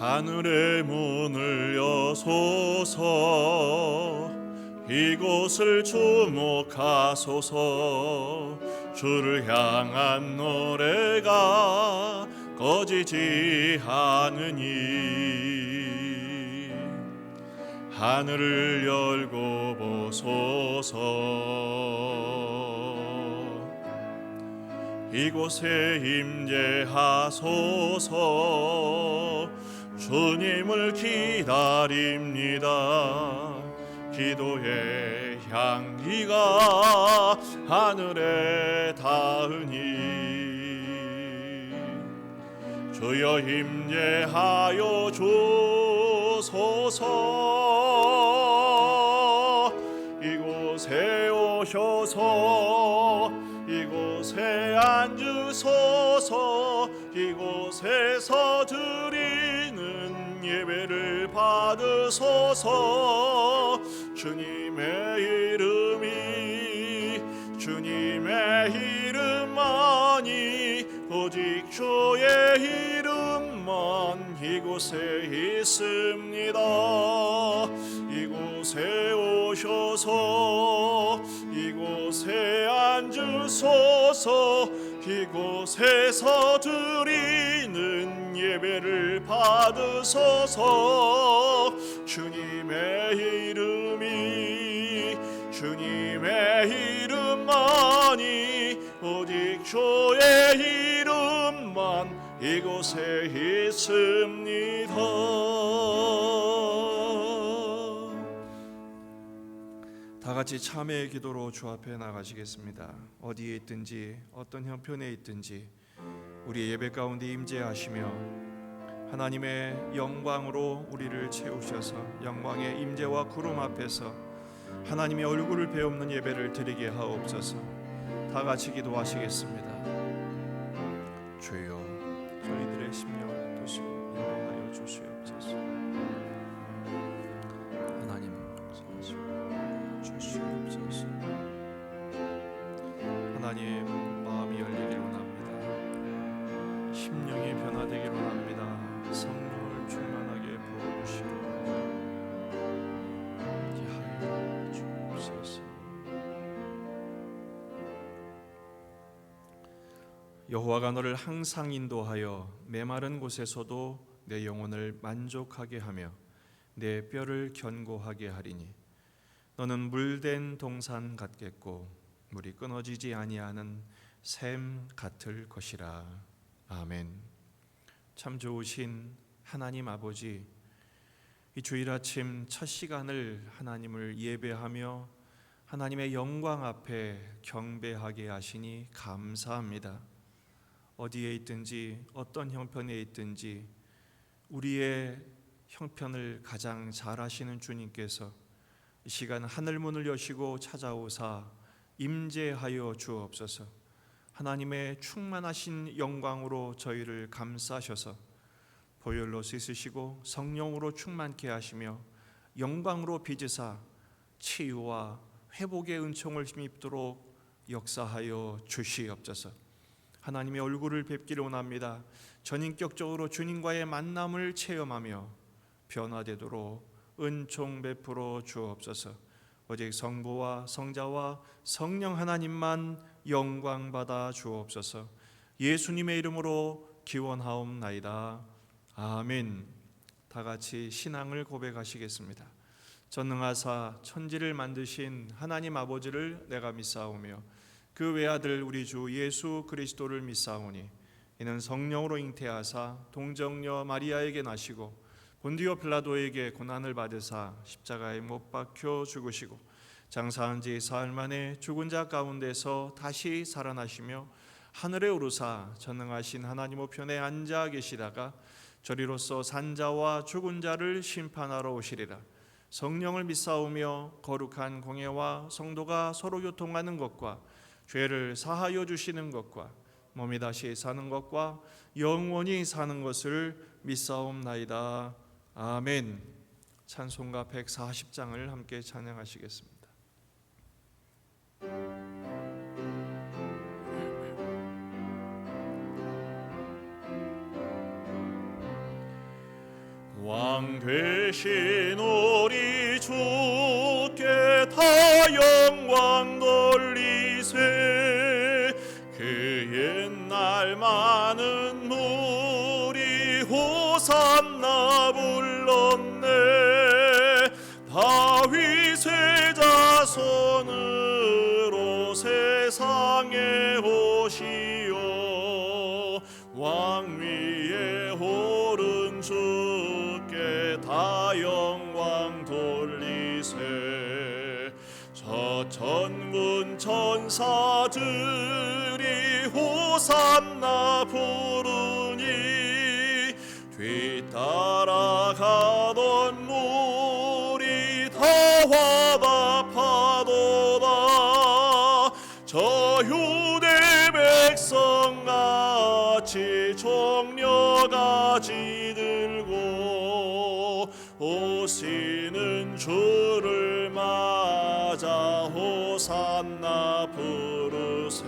하늘의 문을 여소서, 이곳을 주목하소서. 주를 향한 노래가 꺼지지 않으니 하늘을 열고 보소서. 이곳에 임재하소서. 주님을 기다립니다. 기도의 향기가 하늘에 닿으니 주여 임재하여 주소서. 이곳에 오셔서 이곳에 앉으소서. 이곳에서 드리는 예배를 받으소서. 주님의 주님의 이름만이, 오직 주의 이름만 이곳에 있습니다. 이곳에 오셔서 이곳에 앉으소서. 이곳에서 드리는 예배를 받으소서. 주님의 이름만이, 오직 주의 이름만 이곳에 있습니다. 다 같이 참회의 기도로 주 앞에 나가시겠습니다. 어디에 있든지 어떤 형편에 있든지 우리 예배 가운데 임재하시며 하나님의 영광으로 우리를 채우셔서 영광의 임재와 구름 앞에서 하나님의 얼굴을 배우는 예배를 드리게 하옵소서. 다 같이 기도하시겠습니다. 주여, 저희들의 심령을 도시고 인도하여 주시옵소서. 하나님 주시옵소서. 하나님, 마음이 열리기를 원합니다. 심령이 변화되기를 원합니다. 성령을 충만하게 부어주시고 하여 주옵소서. 여호와가 너를 항상 인도하여 메마른 곳에서도 내 영혼을 만족하게 하며 내 뼈를 견고하게 하리니 너는 물된 동산 같겠고 물이 끊어지지 아니하는 샘 같을 것이라. 아멘. 참 좋으신 하나님 아버지, 이 주일 아침 첫 시간을 하나님을 예배하며 하나님의 영광 앞에 경배하게 하시니 감사합니다. 어디에 있든지 어떤 형편에 있든지 우리의 형편을 가장 잘 아시는 주님께서 이 시간 하늘 문을 여시고 찾아오사 임재하여 주옵소서. 하나님의 충만하신 영광으로 저희를 감싸셔서 보혈로 씻으시고 성령으로 충만케 하시며 영광으로 빚으사 치유와 회복의 은총을 힘입도록 역사하여 주시옵소서. 하나님의 얼굴을 뵙기를 원합니다. 전인격적으로 주님과의 만남을 체험하며 변화되도록 은총 베풀어 주옵소서. 오직 성부와 성자와 성령 하나님만 영광 받아 주옵소서. 예수님의 이름으로 기원하옵나이다. 아멘. 다 같이 신앙을 고백하시겠습니다. 전능하사 천지를 만드신 하나님 아버지를 내가 믿사오며 그 외아들 우리 주 예수 그리스도를 믿사오니 이는 성령으로 잉태하사 동정녀 마리아에게 나시고 본디오 빌라도에게 고난을 받으사 십자가에 못 박혀 죽으시고 장사한 지 사흘 만에 죽은 자 가운데서 다시 살아나시며 하늘에 오르사 전능하신 하나님 우편에 앉아 계시다가 저리로서 산자와 죽은 자를 심판하러 오시리라. 성령을 믿사오며 거룩한 공예와 성도가 서로 교통하는 것과 죄를 사하여 주시는 것과 몸이 다시 사는 것과 영원히 사는 것을 믿사옵나이다. 아멘. 찬송가 140장을 함께 찬양하시겠습니다. 왕 되신 우리 주께 다 영광 돌리세. 그 옛날 많은 무리 호산나 불렀네. 다윗의 자손으로 세상에 오시오. 왕위에 오른 주께 다 영광 돌리세. 저 천군 천사들이 호산나 부르니 뒤따라가던 무리 다 화답하도다. 저 유대 백성같이 종려가지 들고 오시는 주를 맞아 호산나 부르세.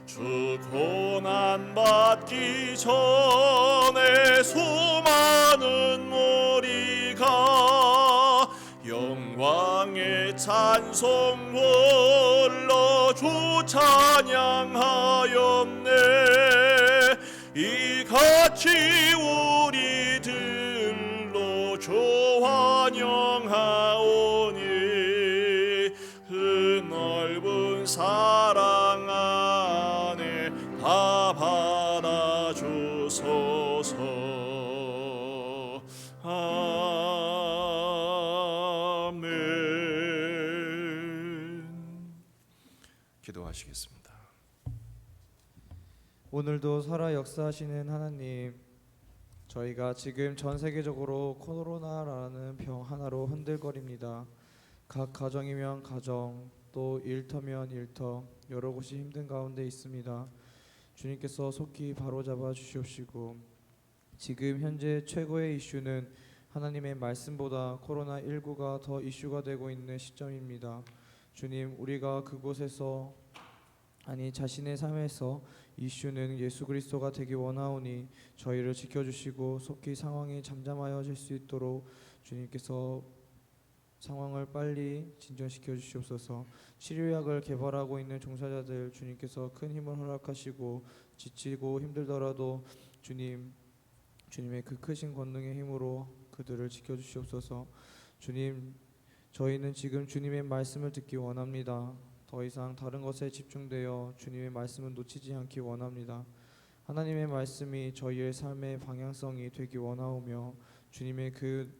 주 고난 받기 전에 수많은 무리가 영광의 찬송 불러 주 찬양하였네. 이같이 우리들로 주 환영하오니 그 넓은 사랑 안에 다 받아주소서. 아멘. 기도하시겠습니다. 오늘도 살아 역사하시는 하나님, 저희가 지금 전 세계적으로 코로나라는 병 하나로 흔들거립니다. 각 가정이면 가정, 또 일터면 일터, 여러 곳이 힘든 가운데 있습니다. 주님께서 속히 바로잡아 주시옵시고, 지금 현재 최고의 이슈는 하나님의 말씀보다 코로나19가 더 이슈가 되고 있는 시점입니다. 주님, 우리가 그곳에서 자신의 삶에서 이슈는 예수 그리스도가 되기 원하오니 저희를 지켜주시고 속히 상황이 잠잠하여질 수 있도록 주님께서 상황을 빨리 진전시켜 주시옵소서. 치료약을 개발하고 있는 종사자들 주님께서 큰 힘을 허락하시고 지치고 힘들더라도 주님의 그 크신 권능의 힘으로 그들을 지켜주시옵소서. 주님, 저희는 지금 주님의 말씀을 듣기 원합니다. 더 이상 다른 것에 집중되어 주님의 말씀을 놓치지 않기 원합니다. 하나님의 말씀이 저희의 삶의 방향성이 되기 원하오며 주님의 그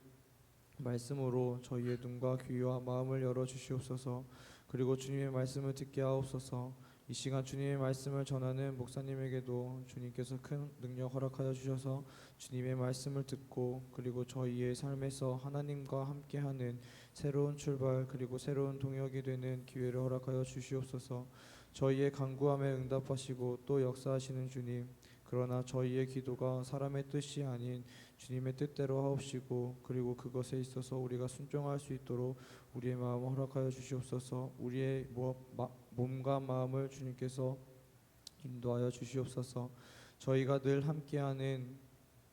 말씀으로 저희의 눈과 귀와 마음을 열어 주시옵소서. 그리고 주님의 말씀을 듣게 하옵소서. 이 시간 주님의 말씀을 전하는 목사님에게도 주님께서 큰 능력 허락하여 주셔서 주님의 말씀을 듣고 그리고 저희의 삶에서 하나님과 함께하는 새로운 출발 그리고 새로운 동역이 되는 기회를 허락하여 주시옵소서. 저희의 간구함에 응답하시고 또 역사하시는 주님, 그러나 저희의 기도가 사람의 뜻이 아닌 주님의 뜻대로 하옵시고 그리고 그것에 있어서 우리가 순종할 수 있도록 우리의 마음을 허락하여 주시옵소서. 우리의 몸과 마음을 주님께서 인도하여 주시옵소서. 저희가 늘 함께하는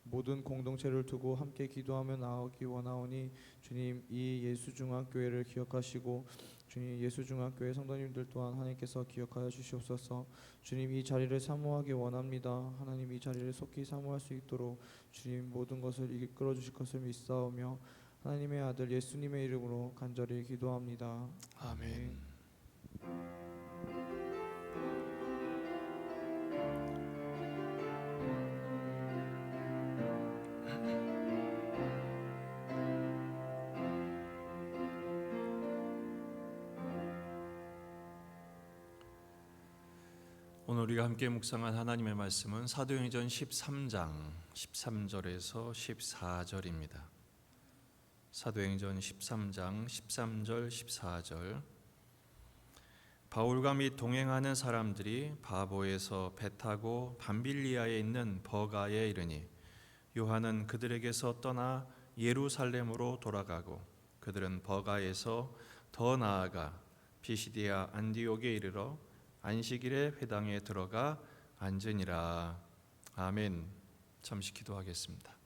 모든 공동체를 두고 함께 기도하며 나아가기 원하오니 주님, 이 예수중앙교회를 기억하시고 주님, 예수중앙교회 성도님들 또한 하나님께서 기억하여 주시옵소서. 주님, 이 자리를 사모하기 원합니다. 하나님, 이 자리를 속히 사모할 수 있도록 주님 모든 것을 이끌어 주실 것을 믿사오며 하나님의 아들 예수님의 이름으로 간절히 기도합니다. 아멘. 오늘 우리가 함께 묵상한 하나님의 말씀은 사도행전 13장 13절에서 14절입니다. 사도행전 13장 13절 14절. 바울과 및 동행하는 사람들이 바보에서 배 타고 밤빌리아에 있는 버가에 이르니 요한은 그들에게서 떠나 예루살렘으로 돌아가고 그들은 버가에서 더 나아가 비시디아 안디옥에 이르러 안식일에 회당에 들어가 앉으니라. 아멘. 잠시 기도하겠습니다.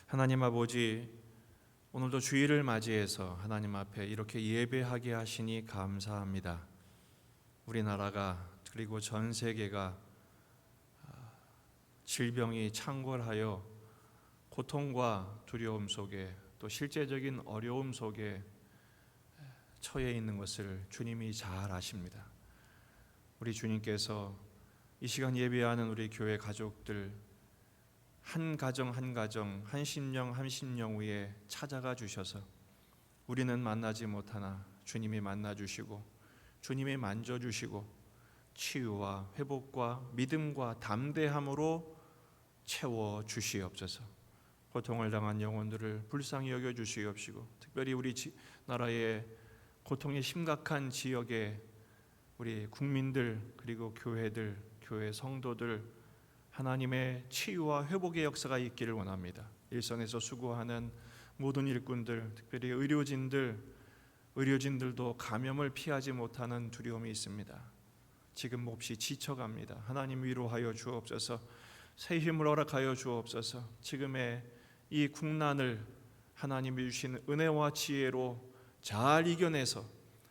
하나님 아버지, 오늘도 주일을 맞이해서 하나님 앞에 이렇게 예배하게 하시니 감사합니다. 우리나라가 그리고 전 세계가 질병이 창궐하여 고통과 두려움 속에 또 실제적인 어려움 속에 처해 있는 것을 주님이 잘 아십니다. 우리 주님께서 이 시간 예배하는 우리 교회 가족들 한 가정 한 가정, 한 심령 한 심령 위에 찾아가 주셔서 우리는 만나지 못하나 주님이 만나 주시고 주님이 만져 주시고 치유와 회복과 믿음과 담대함으로 채워 주시옵소서. 고통을 당한 영혼들을 불쌍히 여겨 주시옵시고, 특별히 우리 나라의 고통이 심각한 지역의 우리 국민들 그리고 교회들, 교회 성도들 하나님의 치유와 회복의 역사가 있기를 원합니다. 일선에서 수고하는 모든 일꾼들, 특별히 의료진들도 감염을 피하지 못하는 두려움이 있습니다. 지금 몹시 지쳐갑니다. 하나님 위로하여 주옵소서. 새 힘을 허락하여 주옵소서. 지금의 이 국난을 하나님이 주신 은혜와 지혜로 잘 이겨내서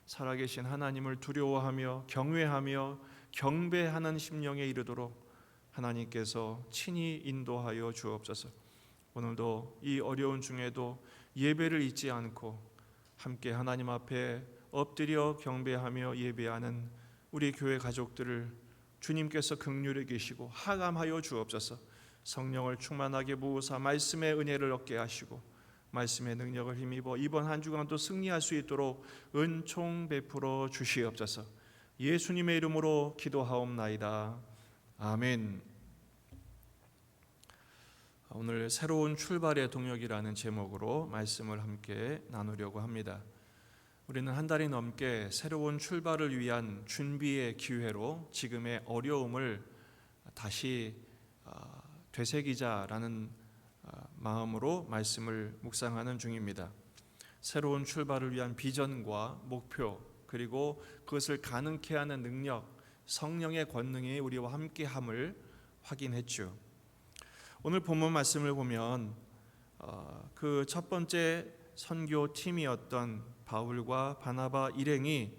살아계신 하나님을 두려워하며 경외하며 경배하는 심령에 이르도록 하나님께서 친히 인도하여 주옵소서. 오늘도 이 어려운 중에도 예배를 잊지 않고 함께 하나님 앞에 엎드려 경배하며 예배하는 우리 교회 가족들을 주님께서 긍휼히 여기시고 하감하여 주옵소서. 성령을 충만하게 부으사 말씀의 은혜를 얻게 하시고 말씀의 능력을 힘입어 이번 한 주간도 승리할 수 있도록 은총 베풀어 주시옵소서. 예수님의 이름으로 기도하옵나이다. 아멘. 오늘 새로운 출발의 동역이라는 제목으로 말씀을 함께 나누려고 합니다. 우리는 한 달이 넘게 새로운 출발을 위한 준비의 기회로 지금의 어려움을 다시 되새기자라는 마음으로 말씀을 묵상하는 중입니다. 새로운 출발을 위한 비전과 목표, 그리고 그것을 가능케 하는 능력, 성령의 권능이 우리와 함께함을 확인했죠. 오늘 본문 말씀을 보면 그 첫 번째 선교팀이었던 바울과 바나바 일행이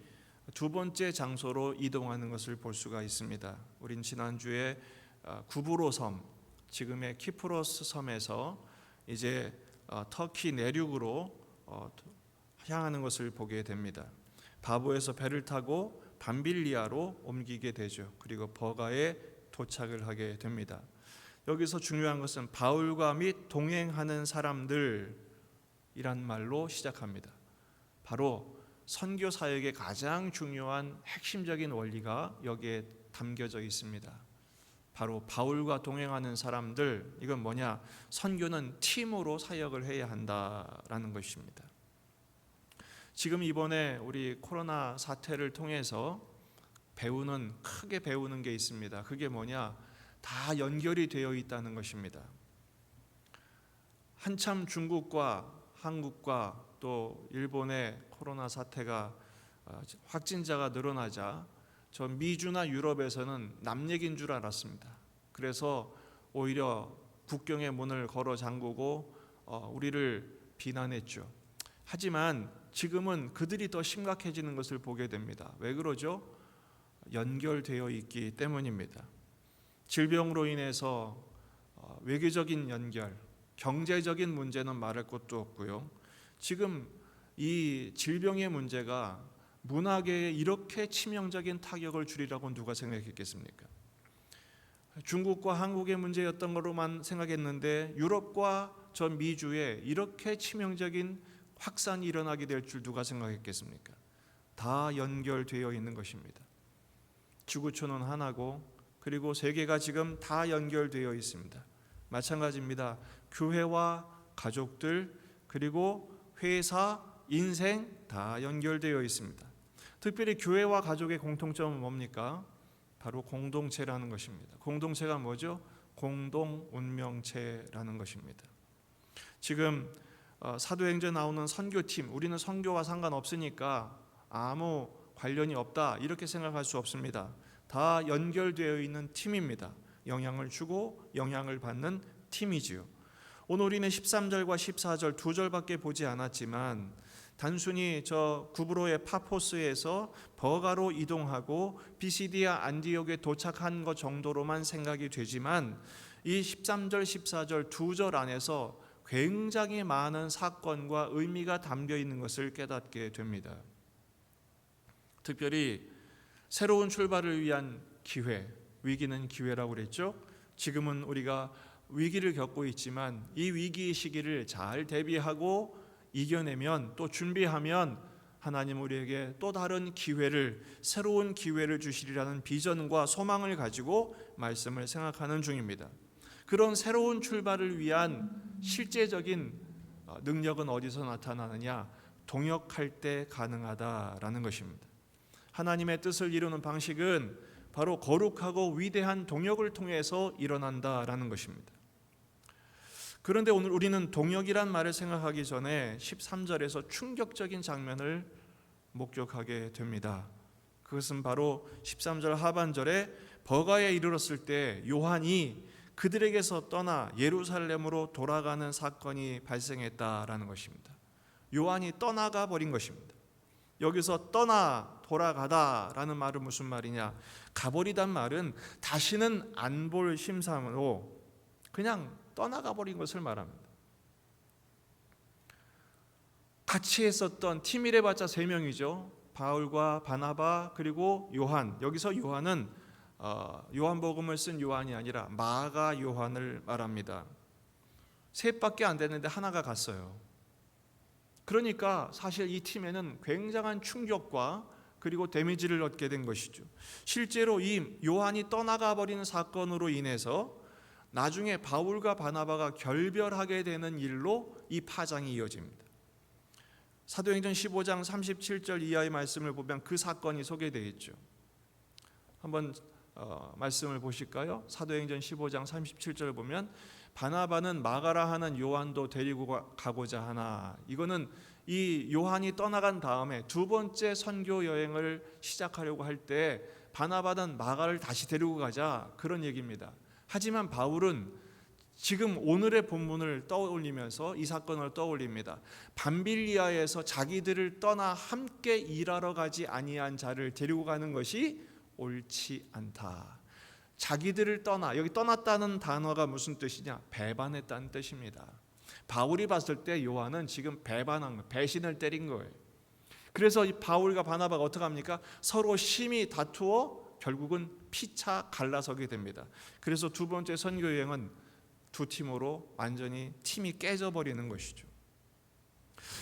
두 번째 장소로 이동하는 것을 볼 수가 있습니다. 우린 지난주에 구브로 섬, 지금의 키프로스 섬에서 이제 터키 내륙으로 향하는 것을 보게 됩니다. 바보에서 배를 타고 밤빌리아로 옮기게 되죠. 그리고 버가에 도착을 하게 됩니다. 여기서 중요한 것은 바울과 및 동행하는 사람들이란 말로 시작합니다. 바로 선교 사역의 가장 중요한 핵심적인 원리가 여기에 담겨져 있습니다. 바로 바울과 동행하는 사람들, 이건 뭐냐? 선교는 팀으로 사역을 해야 한다라는 것입니다. 지금 이번에 우리 코로나 사태를 통해서 크게 배우는 게 있습니다. 그게 뭐냐? 다 연결이 되어 있다는 것입니다. 한참 중국과 한국과 또 일본의 코로나 사태가 확진자가 늘어나자 저 미주나 유럽에서는 남 얘기인 줄 알았습니다. 그래서 오히려 국경의 문을 걸어 잠그고 우리를 비난했죠. 하지만 지금은 그들이 더 심각해지는 것을 보게 됩니다. 왜 그러죠? 연결되어 있기 때문입니다. 질병으로 인해서 외교적인 연결, 경제적인 문제는 말할 것도 없고요. 지금 이 질병의 문제가 문화계에 이렇게 치명적인 타격을 주리라고 누가 생각했겠습니까? 중국과 한국의 문제였던 것으로만 생각했는데 유럽과 전 미주에 이렇게 치명적인 확산이 일어나게 될 줄 누가 생각했겠습니까? 다 연결되어 있는 것입니다. 지구촌은 하나고 그리고 세계가 지금 다 연결되어 있습니다. 마찬가지입니다. 교회와 가족들 그리고 회사, 인생 다 연결되어 있습니다. 특별히 교회와 가족의 공통점은 뭡니까? 바로 공동체라는 것입니다. 공동체가 뭐죠? 공동 운명체라는 것입니다. 지금 사도행전 나오는 선교팀, 우리는 선교와 상관없으니까 아무 관련이 없다 이렇게 생각할 수 없습니다. 다 연결되어 있는 팀입니다. 영향을 주고 영향을 받는 팀이지요. 오늘 우리는 13절과 14절 두 절밖에 보지 않았지만 단순히 저 구브로의 파포스에서 버가로 이동하고 비시디아 안디옥에 도착한 것 정도로만 생각이 되지만 이 13절, 14절 두 절 안에서 굉장히 많은 사건과 의미가 담겨 있는 것을 깨닫게 됩니다. 특별히 새로운 출발을 위한 기회, 위기는 기회라고 그랬죠. 지금은 우리가 위기를 겪고 있지만 이 위기의 시기를 잘 대비하고 이겨내면, 또 준비하면 하나님 우리에게 또 다른 기회를, 새로운 기회를 주시리라는 비전과 소망을 가지고 말씀을 생각하는 중입니다. 그런 새로운 출발을 위한 실제적인 능력은 어디서 나타나느냐? 동역할 때 가능하다라는 것입니다. 하나님의 뜻을 이루는 방식은 바로 거룩하고 위대한 동역을 통해서 일어난다라는 것입니다. 그런데 오늘 우리는 동역이란 말을 생각하기 전에 13절에서 충격적인 장면을 목격하게 됩니다. 그것은 바로 13절 하반절에 버가에 이르렀을 때 요한이 그들에게서 떠나 예루살렘으로 돌아가는 사건이 발생했다라는 것입니다. 요한이 떠나가 버린 것입니다. 여기서 떠나, 돌아가다라는 말은 무슨 말이냐? 가버리단 말은 다시는 안 볼 심상으로 그냥 떠나가 버린 것을 말합니다. 같이 했었던 팀 일해봤자 3명이죠. 바울과 바나바 그리고 요한. 여기서 요한은 요한복음을 쓴 요한이 아니라 마가 요한을 말합니다. 셋밖에 안 됐는데 하나가 갔어요. 그러니까 사실 이 팀에는 굉장한 충격과 그리고 데미지를 얻게 된 것이죠. 실제로 이 요한이 떠나가 버리는 사건으로 인해서 나중에 바울과 바나바가 결별하게 되는 일로 이 파장이 이어집니다. 사도행전 15장 37절 이하의 말씀을 보면 그 사건이 소개되어 있죠. 한번 말씀을 보실까요? 사도행전 15장 37절 보면 바나바는 마가라 하는 요한도 데리고 가고자 하나. 이거는 이 요한이 떠나간 다음에 두 번째 선교 여행을 시작하려고 할 때 바나바는 마가를 다시 데리고 가자, 그런 얘기입니다. 하지만 바울은 지금 오늘의 본문을 떠올리면서 이 사건을 떠올립니다. 밤빌리아에서 자기들을 떠나 함께 일하러 가지 아니한 자를 데리고 가는 것이 옳지 않다. 자기들을 떠나, 여기 떠났다는 단어가 무슨 뜻이냐? 배반했다는 뜻입니다. 바울이 봤을 때 요한은 지금 배반한 거예요. 배신을 때린 거예요. 그래서 이 바울과 바나바가 어떻게 합니까? 서로 심히 다투어 결국은 피차 갈라서게 됩니다. 그래서 두 번째 선교 여행은 두 팀으로 완전히 팀이 깨져버리는 것이죠.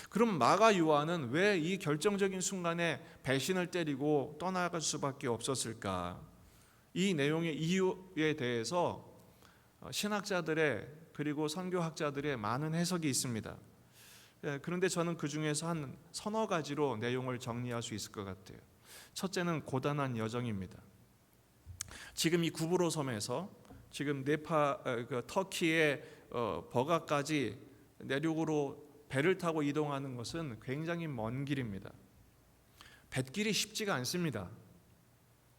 그럼 마가 요한은 왜 이 결정적인 순간에 배신을 때리고 떠나갈 수밖에 없었을까? 이 내용의 이유에 대해서 신학자들의 그리고 선교학자들의 많은 해석이 있습니다. 그런데 저는 그 중에서 한 서너 가지로 내용을 정리할 수 있을 것 같아요. 첫째는 고단한 여정입니다. 지금 이 구브로 섬에서 지금 터키의 버가까지 내륙으로 배를 타고 이동하는 것은 굉장히 먼 길입니다. 뱃길이 쉽지가 않습니다.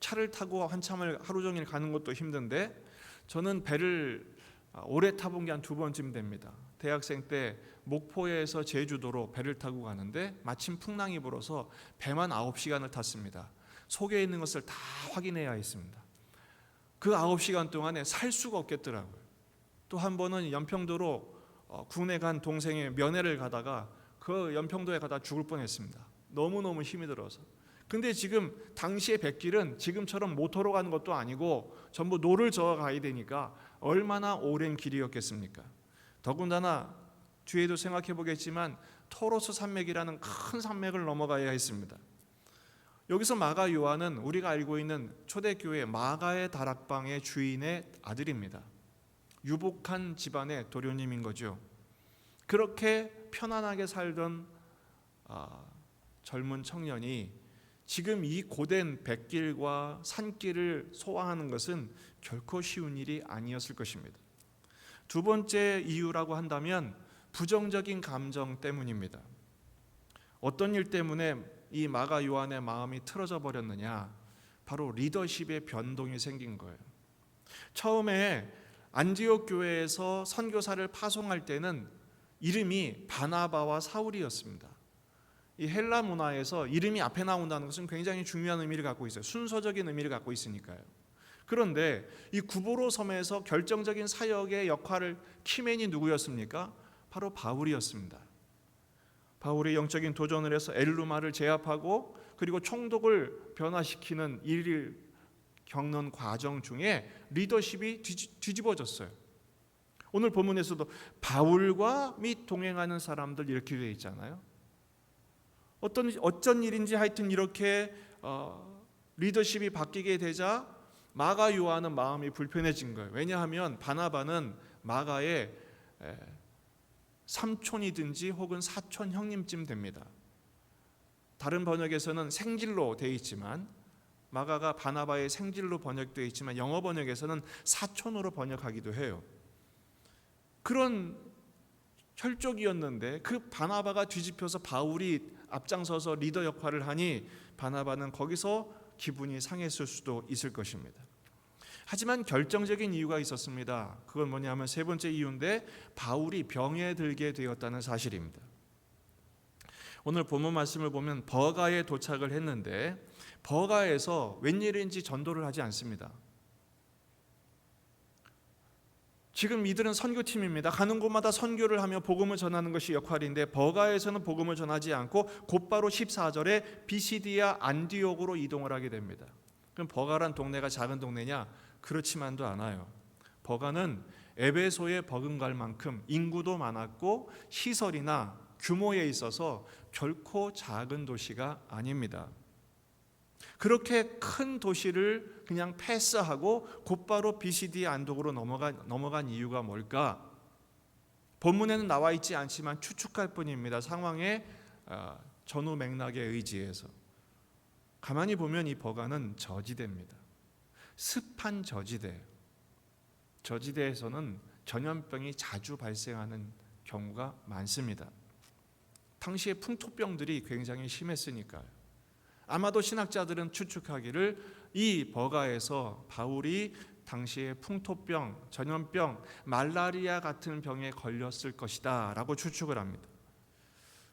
차를 타고 한참을 하루 종일 가는 것도 힘든데 저는 배를 오래 타본 게 한 2번쯤 됩니다. 대학생 때 목포에서 제주도로 배를 타고 가는데 마침 풍랑이 불어서 배만 9시간을 탔습니다. 속에 있는 것을 다 확인해야 했습니다. 그 9시간 동안에 살 수가 없겠더라고요. 또 한 번은 연평도로 군에 간 동생의 면회를 가다가 그 연평도에 가다 죽을 뻔했습니다. 너무너무 힘이 들어서. 근데 지금 당시의 뱃길은 지금처럼 모터로 가는 것도 아니고 전부 노를 저어 가야 되니까 얼마나 오랜 길이었겠습니까? 더군다나 뒤에도 생각해 보겠지만 토로스 산맥이라는 큰 산맥을 넘어가야 했습니다. 여기서 마가 요한은 우리가 알고 있는 초대교회 마가의 다락방의 주인의 아들입니다. 유복한 집안의 도련님인 거죠. 그렇게 편안하게 살던 젊은 청년이 지금 이 고된 뱃길과 산길을 소화하는 것은 결코 쉬운 일이 아니었을 것입니다. 두 번째 이유라고 한다면 부정적인 감정 때문입니다. 어떤 일 때문에 이 마가 요한의 마음이 틀어져 버렸느냐? 바로 리더십의 변동이 생긴 거예요. 처음에 안디옥 교회에서 선교사를 파송할 때는 이름이 바나바와 사울이었습니다. 이 헬라 문화에서 이름이 앞에 나온다는 것은 굉장히 중요한 의미를 갖고 있어요. 순서적인 의미를 갖고 있으니까요. 그런데 이 구보로 섬에서 결정적인 사역의 역할을 키맨이 누구였습니까? 바로 바울이었습니다. 바울이 영적인 도전을 해서 엘루마를 제압하고 그리고 총독을 변화시키는 일을 겪는 과정 중에 리더십이 뒤집어졌어요. 오늘 본문에서도 바울과 및 동행하는 사람들 이렇게 되어 있잖아요. 어쩐 일인지 하여튼 이렇게 리더십이 바뀌게 되자 마가 요한은 마음이 불편해진 거예요. 왜냐하면 바나바는 마가의 삼촌이든지 혹은 사촌 형님쯤 됩니다. 다른 번역에서는 생질로 되어 있지만 마가가 바나바의 생질로 번역되어 있지만 영어 번역에서는 사촌으로 번역하기도 해요. 그런 혈족이었는데 그 바나바가 뒤집혀서 바울이 앞장서서 리더 역할을 하니 바나바는 거기서 기분이 상했을 수도 있을 것입니다. 하지만 결정적인 이유가 있었습니다. 그건 뭐냐면 세 번째 이유인데 바울이 병에 들게 되었다는 사실입니다. 오늘 본문 말씀을 보면 버가에 도착을 했는데 버가에서 웬일인지 전도를 하지 않습니다. 지금 이들은 선교팀입니다. 가는 곳마다 선교를 하며 복음을 전하는 것이 역할인데 버가에서는 복음을 전하지 않고 곧바로 14절에 비시디아 안디옥으로 이동을 하게 됩니다. 그럼 버가란 동네가 작은 동네냐? 그렇지만도 않아요. 버가는 에베소에 버금갈 만큼 인구도 많았고 시설이나 규모에 있어서 결코 작은 도시가 아닙니다. 그렇게 큰 도시를 그냥 패스하고 곧바로 비시디 안독으로 넘어간 이유가 뭘까? 본문에는 나와 있지 않지만 추측할 뿐입니다. 상황의 전후 맥락에 의지해서. 가만히 보면 이 버가는 저지대입니다. 습한 저지대. 저지대에서는 전염병이 자주 발생하는 경우가 많습니다. 당시에 풍토병들이 굉장히 심했으니까요. 아마도 신학자들은 추측하기를 이 버가에서 바울이 당시에 풍토병, 전염병, 말라리아 같은 병에 걸렸을 것이다 라고 추측을 합니다.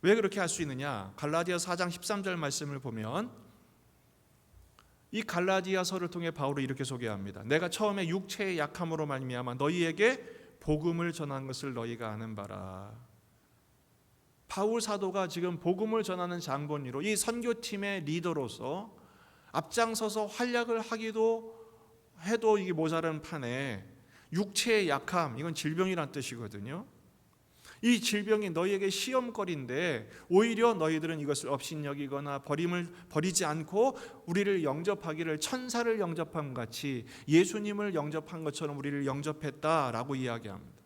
왜 그렇게 할 수 있느냐? 갈라디아 4장 13절 말씀을 보면 이 갈라디아서를 통해 바울이 이렇게 소개합니다. 내가 처음에 육체의 약함으로 말미암아 너희에게 복음을 전한 것을 너희가 아는 바라. 바울 사도가 지금 복음을 전하는 장본이로 이 선교팀의 리더로서 앞장서서 활약을 하기도 해도 이게 모자란 판에 육체의 약함, 이건 질병이란 뜻이거든요. 이 질병이 너희에게 시험거리인데 오히려 너희들은 이것을 업신여기거나 버리지 않고 우리를 영접하기를 천사를 영접한 같이 예수님을 영접한 것처럼 우리를 영접했다라고 이야기합니다.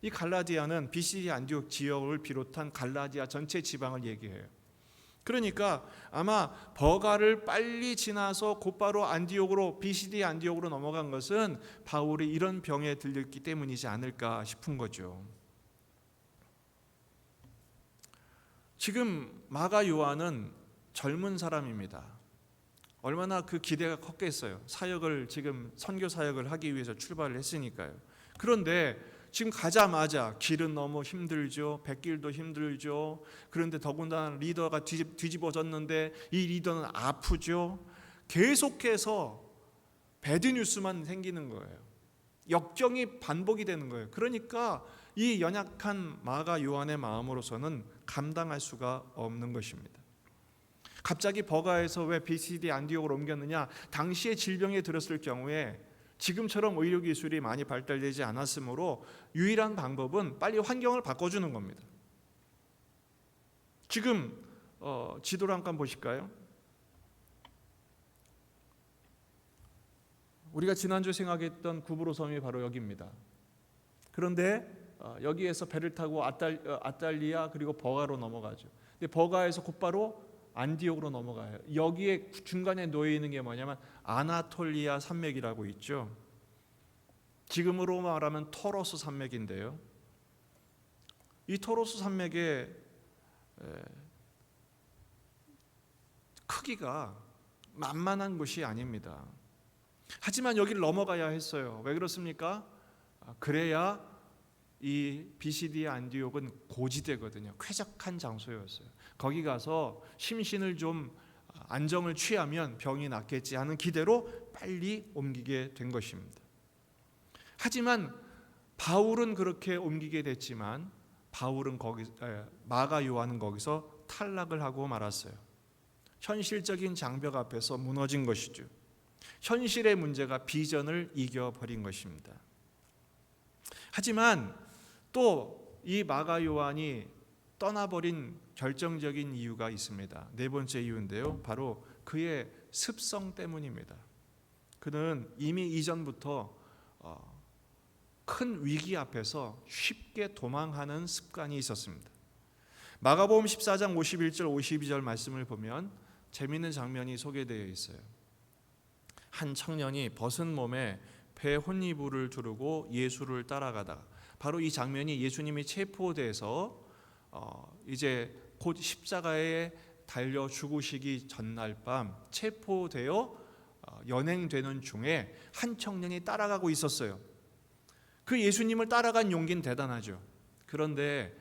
이 갈라디아는 비시디 안디옥 지역을 비롯한 갈라디아 전체 지방을 얘기해요. 그러니까 아마 버가를 빨리 지나서 곧바로 안디옥으로 비시디 안디옥으로 넘어간 것은 바울이 이런 병에 들렸기 때문이지 않을까 싶은 거죠. 지금 마가 요한은 젊은 사람입니다. 얼마나 그 기대가 컸겠어요. 사역을 지금 선교 사역을 하기 위해서 출발을 했으니까요. 그런데 지금 가자마자 길은 너무 힘들죠. 백길도 힘들죠. 그런데 더군다나 리더가 뒤집어졌는데 이 리더는 아프죠. 계속해서 배드뉴스만 생기는 거예요. 역경이 반복이 되는 거예요. 그러니까 이 연약한 마가 요한의 마음으로서는 감당할 수가 없는 것입니다. 갑자기 버가에서 왜 비시디 안디옥으로 옮겼느냐? 당시에 질병에 들었을 경우에 지금처럼 의료기술이 많이 발달되지 않았으므로 유일한 방법은 빨리 환경을 바꿔주는 겁니다. 지금 지도를 잠깐 보실까요? 우리가 지난주에 생각했던 구브로 섬이 바로 여기입니다. 그런데 여기에서 배를 타고 아탈리아 그리고 버가로 넘어가죠. 근데 버가에서 곧바로 안디옥으로 넘어가요. 여기에 중간에 놓여 있는 게 뭐냐면 아나톨리아 산맥이라고 있죠. 지금으로 말하면 토로스 산맥인데요. 이 토로스 산맥의 크기가 만만한 곳이 아닙니다. 하지만 여기를 넘어가야 했어요. 왜 그렇습니까? 그래야 이 비시디의 안디옥은 고지대거든요. 쾌적한 장소였어요. 거기 가서 심신을 좀 안정을 취하면 병이 낫겠지 하는 기대로 빨리 옮기게 된 것입니다. 하지만 바울은 그렇게 옮기게 됐지만 마가 요한은 거기서 탈락을 하고 말았어요. 현실적인 장벽 앞에서 무너진 것이죠. 현실의 문제가 비전을 이겨버린 것입니다. 하지만 또 이 마가 요한이 떠나버린 결정적인 이유가 있습니다. 네 번째 이유인데요, 바로 그의 습성 때문입니다. 그는 이미 이전부터 큰 위기 앞에서 쉽게 도망하는 습관이 있었습니다. 마가복음 14장 51절 52절 말씀을 보면 재미있는 장면이 소개되어 있어요. 한 청년이 벗은 몸에 배 혼이불을 두르고 예수를 따라가다가, 바로 이 장면이 예수님이 체포돼서 이제 곧 십자가에 달려 죽으시기 전날 밤 체포되어 연행되는 중에 한 청년이 따라가고 있었어요. 그 예수님을 따라간 용기는 대단하죠. 그런데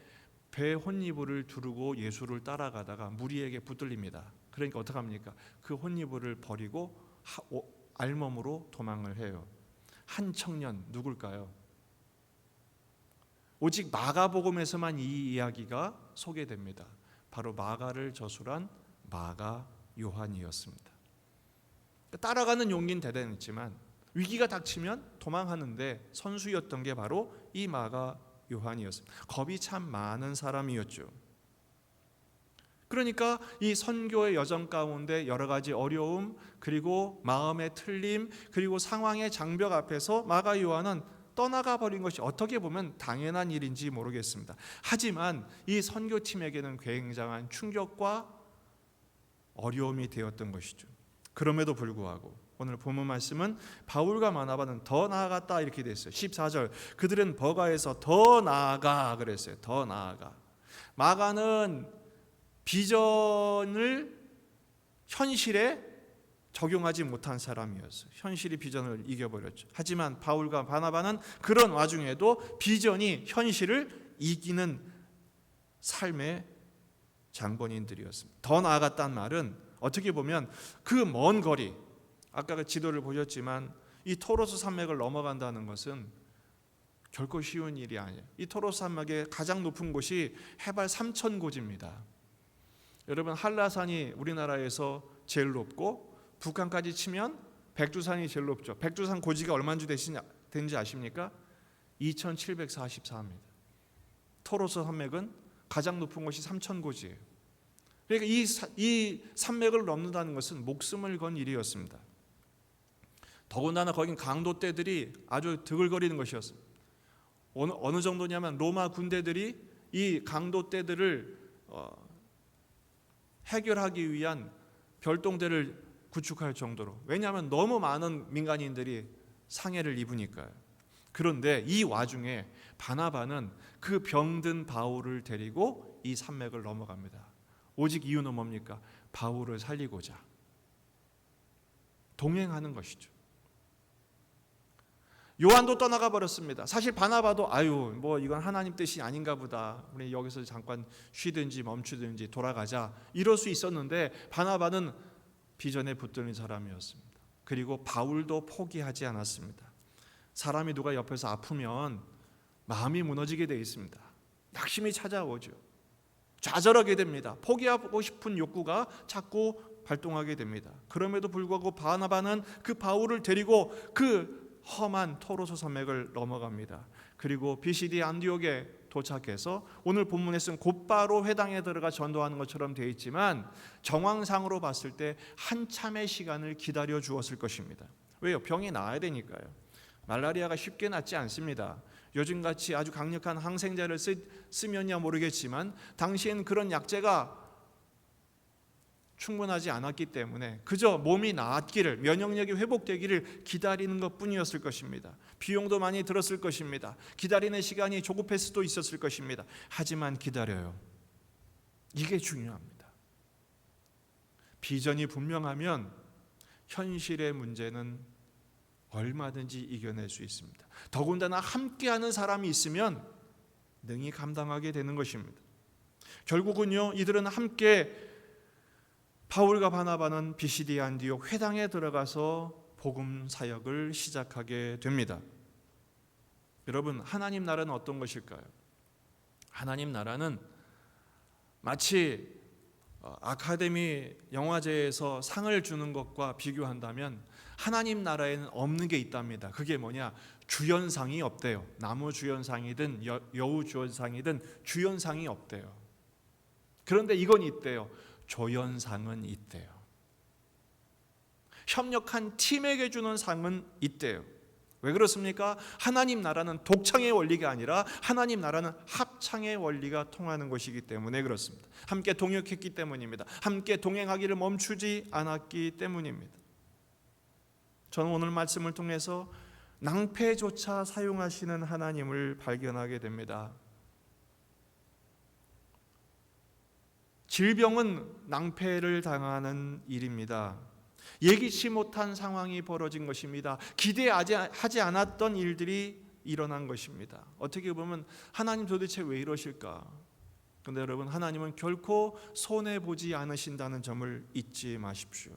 배 혼이불을 두르고 예수를 따라가다가 무리에게 붙들립니다. 그러니까 어떡합니까? 그 혼이불을 버리고 알몸으로 도망을 해요. 한 청년 누굴까요? 오직 마가복음에서만 이 이야기가 소개됩니다. 바로 마가를 저술한 마가 요한이었습니다. 따라가는 용기는 대단했지만 위기가 닥치면 도망하는데 선수였던 게 바로 이 마가 요한이었습니다. 겁이 참 많은 사람이었죠. 그러니까 이 선교의 여정 가운데 여러 가지 어려움, 그리고 마음의 틀림, 그리고 상황의 장벽 앞에서 마가 요한은 떠나가 버린 것이 어떻게 보면 당연한 일인지 모르겠습니다. 하지만 이 선교팀에게는 굉장한 충격과 어려움이 되었던 것이죠. 그럼에도 불구하고 오늘 본문 말씀은 바울과 바나바는 더 나아갔다 이렇게 됐어요. 14절, 그들은 버가에서 더 나아가 그랬어요. 더 나아가. 마가는 비전을 현실에 적용하지 못한 사람이었어요. 현실이 비전을 이겨버렸죠. 하지만 바울과 바나바는 그런 와중에도 비전이 현실을 이기는 삶의 장본인들이었습니다. 더 나아갔다는 말은 어떻게 보면 그 먼 거리, 아까 그 지도를 보셨지만 이 토로스 산맥을 넘어간다는 것은 결코 쉬운 일이 아니에요. 이 토로스 산맥의 가장 높은 곳이 해발 3,000고지입니다. 여러분, 한라산이 우리나라에서 제일 높고 북한까지 치면 백두산이 제일 높죠. 백두산 고지가 얼마인지 되는지 아십니까? 2,744m. 토로스 산맥은 가장 높은 곳이 3,000고지예요. 그러니까 이 산맥을 넘는다는 것은 목숨을 건 일이었습니다. 더군다나 거긴 강도떼들이 아주 드글거리는 것이었습니다. 어느 정도냐면 로마 군대들이 이 강도떼들을 해결하기 위한 별동대를 구축할 정도로, 왜냐하면 너무 많은 민간인들이 상해를 입으니까요. 그런데 이 와중에 바나바는 그 병든 바울을 데리고 이 산맥을 넘어갑니다. 오직 이유는 뭡니까? 바울을 살리고자 동행하는 것이죠. 요한도 떠나가 버렸습니다. 사실 바나바도 뭐 이건 하나님 뜻이 아닌가 보다, 우리 여기서 잠깐 쉬든지 멈추든지 돌아가자, 이럴 수 있었는데 바나바는 비전에 붙드는 사람이었습니다. 그리고 바울도 포기하지 않았습니다. 사람이 누가 옆에서 아프면 마음이 무너지게 되어 있습니다. 낙심이 찾아오죠. 좌절하게 됩니다. 포기하고 싶은 욕구가 자꾸 발동하게 됩니다. 그럼에도 불구하고 바나바는 그 바울을 데리고 그 험한 토로스 산맥을 넘어갑니다. 그리고 비시디 안디옥에 도착해서 오늘 본문에 쓴 곧바로 회당에 들어가 전도하는 것처럼 되어 있지만 정황상으로 봤을 때 한참의 시간을 기다려 주었을 것입니다. 왜요? 병이 나아야 되니까요. 말라리아가 쉽게 낫지 않습니다. 요즘같이 아주 강력한 항생제를 쓰면야 모르겠지만 당시엔 그런 약제가 충분하지 않았기 때문에 그저 몸이 나았기를, 면역력이 회복되기를 기다리는 것뿐이었을 것입니다. 비용도 많이 들었을 것입니다. 기다리는 시간이 조급할 수도 있었을 것입니다. 하지만 기다려요. 이게 중요합니다. 비전이 분명하면 현실의 문제는 얼마든지 이겨낼 수 있습니다. 더군다나 함께하는 사람이 있으면 능히 감당하게 되는 것입니다. 결국은요, 이들은 함께 바울과 바나바는 비시디아 안디옥 회당에 들어가서 복음 사역을 시작하게 됩니다. 여러분, 하나님 나라는 어떤 것일까요? 하나님 나라는 마치 아카데미 영화제에서 상을 주는 것과 비교한다면 하나님 나라에는 없는 게 있답니다. 그게 뭐냐? 주연상이 없대요. 나무 주연상이든 여우 주연상이든 주연상이 없대요. 그런데 이건 있대요. 조연상은 있대요. 협력한 팀에게 주는 상은 있대요. 왜 그렇습니까? 하나님 나라는 독창의 원리가 아니라 하나님 나라는 합창의 원리가 통하는 것이기 때문에 그렇습니다. 함께 동역했기 때문입니다. 함께 동행하기를 멈추지 않았기 때문입니다. 저는 오늘 말씀을 통해서 낭패조차 사용하시는 하나님을 발견하게 됩니다. 질병은 낭패를 당하는 일입니다. 예기치 못한 상황이 벌어진 것입니다. 기대하지 않았던 일들이 일어난 것입니다. 어떻게 보면 하나님 도대체 왜 이러실까? 그런데 여러분, 하나님은 결코 손해보지 않으신다는 점을 잊지 마십시오.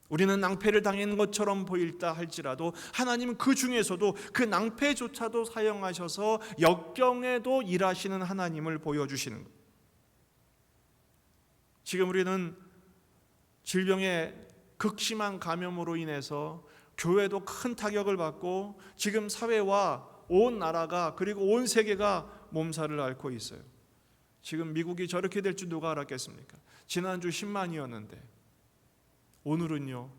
우리는 낭패를 당하는 것처럼 보일다 할지라도 하나님은 그 중에서도 그 낭패조차도 사용하셔서 역경에도 일하시는 하나님을 보여주시는 것. 지금 우리는 질병의 극심한 감염으로 인해서 교회도 큰 타격을 받고 지금 사회와 온 나라가 그리고 온 세계가 몸살을 앓고 있어요. 지금 미국이 저렇게 될 줄 누가 알았겠습니까? 지난주 10만이었는데 오늘은요,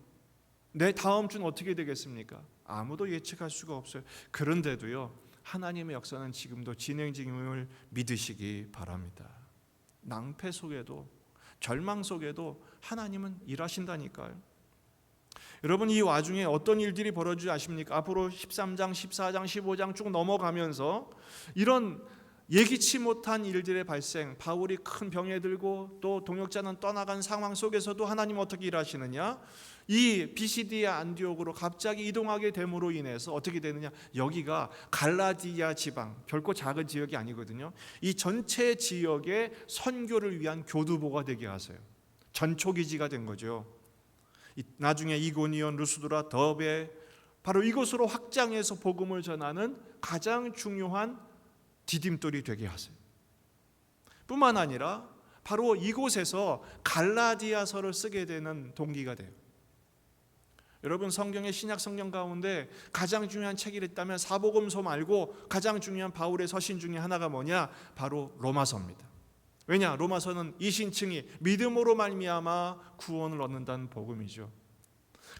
내 다음 주는 어떻게 되겠습니까? 아무도 예측할 수가 없어요. 그런데도요, 하나님의 역사는 지금도 진행 중임을 믿으시기 바랍니다. 낭패 속에도 절망 속에도 하나님은 일하신다니까요. 여러분, 이 와중에 어떤 일들이 벌어지지 아십니까? 앞으로 13장, 14장, 15장 쭉 넘어가면서 이런 예기치 못한 일들의 발생, 바울이 큰 병에 들고 또 동역자는 떠나간 상황 속에서도 하나님 어떻게 일하시느냐? 이 비시디아 안디옥으로 갑자기 이동하게 됨으로 인해서 어떻게 되느냐? 여기가 갈라디아 지방, 결코 작은 지역이 아니거든요. 이 전체 지역의 선교를 위한 교두보가 되게 하세요. 전초기지가 된 거죠. 나중에 이고니온, 루스드라, 더베, 바로 이곳으로 확장해서 복음을 전하는 가장 중요한 디딤돌이 되게 하세요. 뿐만 아니라 바로 이곳에서 갈라디아서를 쓰게 되는 동기가 돼요. 여러분, 성경의 신약 성경 가운데 가장 중요한 책이 있다면 사복음서 말고 가장 중요한 바울의 서신 중에 하나가 뭐냐? 바로 로마서입니다. 왜냐? 로마서는 이신층이 믿음으로 말미암아 구원을 얻는다는 복음이죠.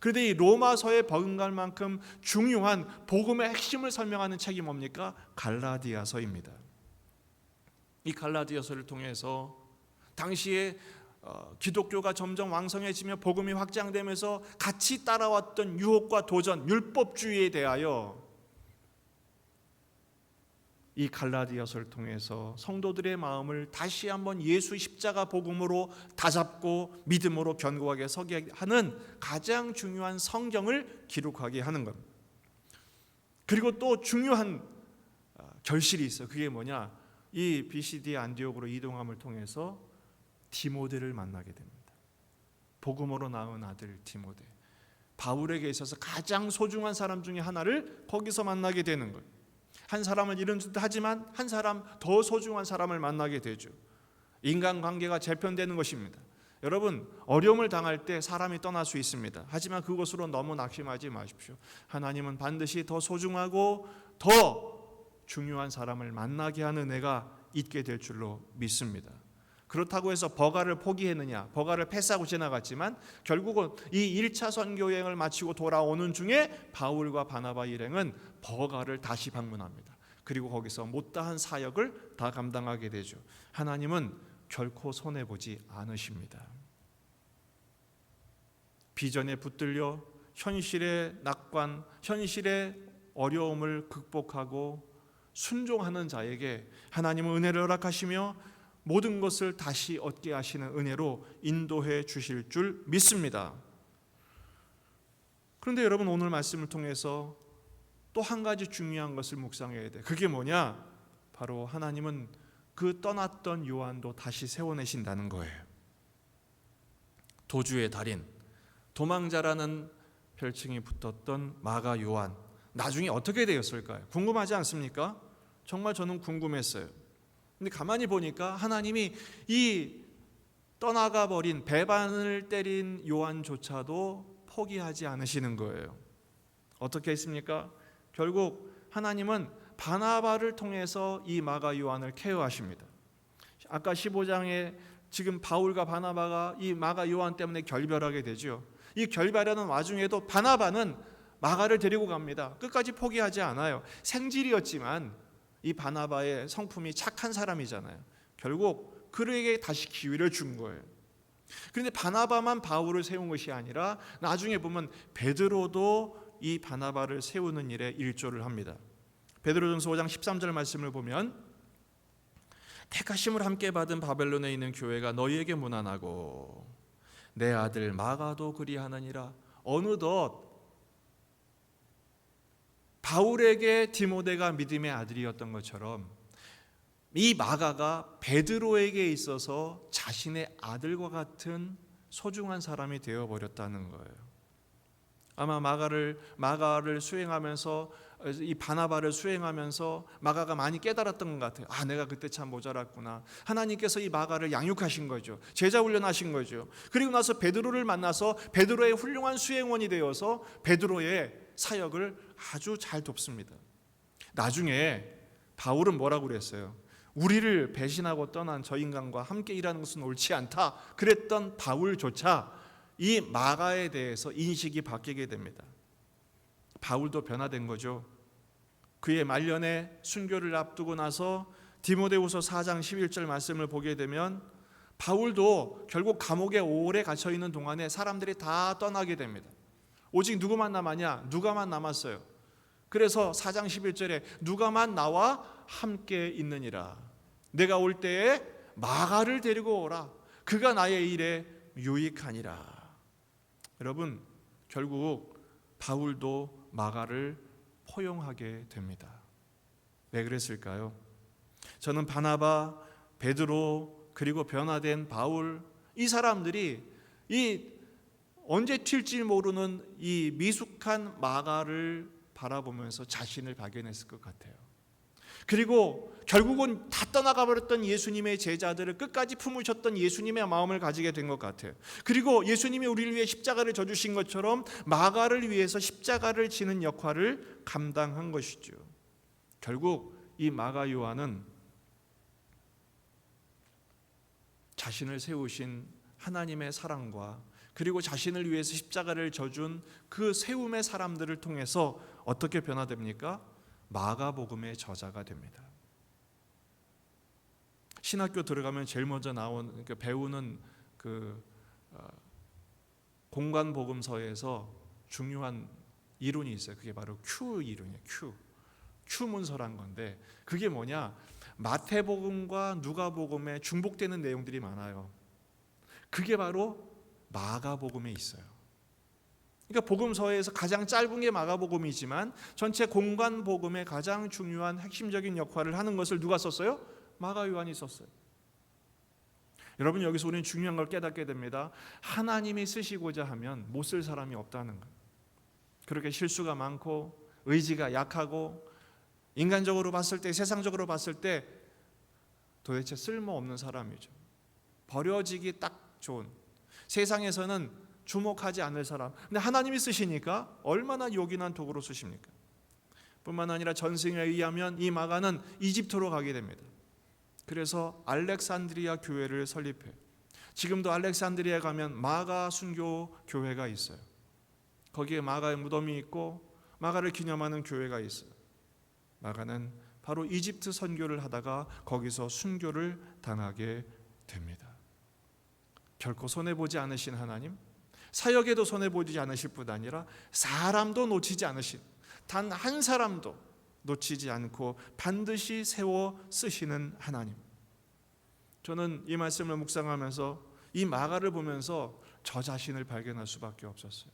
그런데 이 로마서에 버금갈 만큼 중요한 복음의 핵심을 설명하는 책이 뭡니까? 갈라디아서입니다. 이 갈라디아서를 통해서 당시에 기독교가 점점 왕성해지며 복음이 확장되면서 같이 따라왔던 유혹과 도전, 율법주의에 대하여 이 갈라디아서를 통해서 성도들의 마음을 다시 한번 예수 십자가 복음으로 다잡고 믿음으로 견고하게 서게 하는 가장 중요한 성경을 기록하게 하는 겁니다. 그리고 또 중요한 결실이 있어요. 그게 뭐냐? 이 비시디아 안디옥으로 이동함을 통해서 디모데를 만나게 됩니다. 복음으로 낳은 아들 디모데, 바울에게 있어서 가장 소중한 사람 중에 하나를 거기서 만나게 되는 거예요. 한 사람을 잃은 듯 하지만 한 사람, 더 소중한 사람을 만나게 되죠. 인간관계가 재편되는 것입니다. 여러분, 어려움을 당할 때 사람이 떠날 수 있습니다. 하지만 그것으로 너무 낙심하지 마십시오. 하나님은 반드시 더 소중하고 더 중요한 사람을 만나게 하는 은혜가 있게 될 줄로 믿습니다. 그렇다고 해서 버가를 포기했느냐? 버가를 패스하고 지나갔지만 결국은 이 1차 선교 여행을 마치고 돌아오는 중에 바울과 바나바 일행은 버가를 다시 방문합니다. 그리고 거기서 못다한 사역을 다 감당하게 되죠. 하나님은 결코 손해보지 않으십니다. 비전에 붙들려 현실의 낙관, 현실의 어려움을 극복하고 순종하는 자에게 하나님은 은혜를 허락하시며 모든 것을 다시 얻게 하시는 은혜로 인도해 주실 줄 믿습니다. 그런데 여러분, 오늘 말씀을 통해서 또 한 가지 중요한 것을 묵상해야 돼. 그게 뭐냐? 바로 하나님은 그 떠났던 요한도 다시 세워내신다는 거예요. 도주의 달인, 도망자라는 별칭이 붙었던 마가 요한, 나중에 어떻게 되었을까요? 궁금하지 않습니까? 정말 저는 궁금했어요. 근데 가만히 보니까 하나님이 이 떠나가 버린, 배반을 때린 요한조차도 포기하지 않으시는 거예요. 어떻게 했습니까? 결국 하나님은 바나바를 통해서 이 마가 요한을 케어하십니다. 아까 15장에 지금 바울과 바나바가 이 마가 요한 때문에 결별하게 되죠. 이 결별하는 와중에도 바나바는 마가를 데리고 갑니다. 끝까지 포기하지 않아요. 생질이었지만 이 바나바의 성품이 착한 사람이잖아요. 결국 그에게 다시 기회를 준 거예요. 그런데 바나바만 바울을 세운 것이 아니라 나중에 보면 베드로도 이 바나바를 세우는 일에 일조를 합니다. 베드로전서 5장 13절 말씀을 보면 택하심을 함께 받은 바벨론에 있는 교회가 너희에게 문안하고 내 아들 마가도 그리하느니라. 어느덧 바울에게 디모데가 믿음의 아들이었던 것처럼 이 마가가 베드로에게 있어서 자신의 아들과 같은 소중한 사람이 되어버렸다는 거예요. 아마 마가를 수행하면서, 이 바나바를 수행하면서 마가가 많이 깨달았던 것 같아요. 아, 내가 그때 참 모자랐구나. 하나님께서 이 마가를 양육하신 거죠. 제자 훈련하신 거죠. 그리고 나서 베드로를 만나서 베드로의 훌륭한 수행원이 되어서 베드로의 사역을 아주 잘 돕습니다. 나중에 바울은 뭐라고 그랬어요? 우리를 배신하고 떠난 저 인간과 함께 일하는 것은 옳지 않다. 그랬던 바울조차 이 마가에 대해서 인식이 바뀌게 됩니다. 바울도 변화된 거죠. 그의 말년에 순교를 앞두고 나서 디모데후서 4장 11절 말씀을 보게 되면 바울도 결국 감옥에 오래 갇혀 있는 동안에 사람들이 다 떠나게 됩니다. 오직 누구만 남았냐? 누가만 남았어요. 그래서 4장 11절에 누가만 나와 함께 있느니라. 내가 올 때에 마가를 데리고 오라. 그가 나의 일에 유익하니라. 여러분, 결국 바울도 마가를 포용하게 됩니다. 왜 그랬을까요? 저는 바나바, 베드로, 그리고 변화된 바울, 이 사람들이 이 언제 튈지 모르는 이 미숙한 마가를 바라보면서 자신을 발견했을 것 같아요. 그리고 결국은 다 떠나가 버렸던 예수님의 제자들을 끝까지 품으셨던 예수님의 마음을 가지게 된 것 같아요. 그리고 예수님이 우리를 위해 십자가를 져주신 것처럼 마가를 위해서 십자가를 지는 역할을 감당한 것이죠. 결국 이 마가 요한은 자신을 세우신 하나님의 사랑과 그리고 자신을 위해서 십자가를 져준 그 세움의 사람들을 통해서 어떻게 변화됩니까? 마가복음의 저자가 됩니다. 신학교 들어가면 제일 먼저 배우는 공간복음서에서 중요한 이론이 있어요. 그게 바로 Q 이론이에요. Q 문서란 건데 그게 뭐냐? 마태복음과 누가복음에 중복되는 내용들이 많아요. 그게 바로 마가복음에 있어요. 그러니까 복음서에서 가장 짧은 게 마가복음이지만 전체 공간복음의 가장 중요한 핵심적인 역할을 하는 것을 누가 썼어요? 마가 요한이 썼어요. 여러분, 여기서 우리는 중요한 걸 깨닫게 됩니다. 하나님이 쓰시고자 하면 못 쓸 사람이 없다는 거예요. 그렇게 실수가 많고 의지가 약하고 인간적으로 봤을 때, 세상적으로 봤을 때 도대체 쓸모없는 사람이죠. 버려지기 딱 좋은, 세상에서는 주목하지 않을 사람. 근데 하나님이 쓰시니까 얼마나 요긴한 도구로 쓰십니까? 뿐만 아니라 전승에 의하면 이 마가는 이집트로 가게 됩니다. 그래서 알렉산드리아 교회를 설립해요. 지금도 알렉산드리아에 가면 마가 순교 교회가 있어요. 거기에 마가의 무덤이 있고 마가를 기념하는 교회가 있어요. 마가는 바로 이집트 선교를 하다가 거기서 순교를 당하게 됩니다. 결코 손해보지 않으신 하나님, 사역에도 손해보지 않으실 뿐 아니라 사람도 놓치지 않으신, 단 한 사람도 놓치지 않고 반드시 세워 쓰시는 하나님. 저는 이 말씀을 묵상하면서 이 마가를 보면서 저 자신을 발견할 수밖에 없었어요.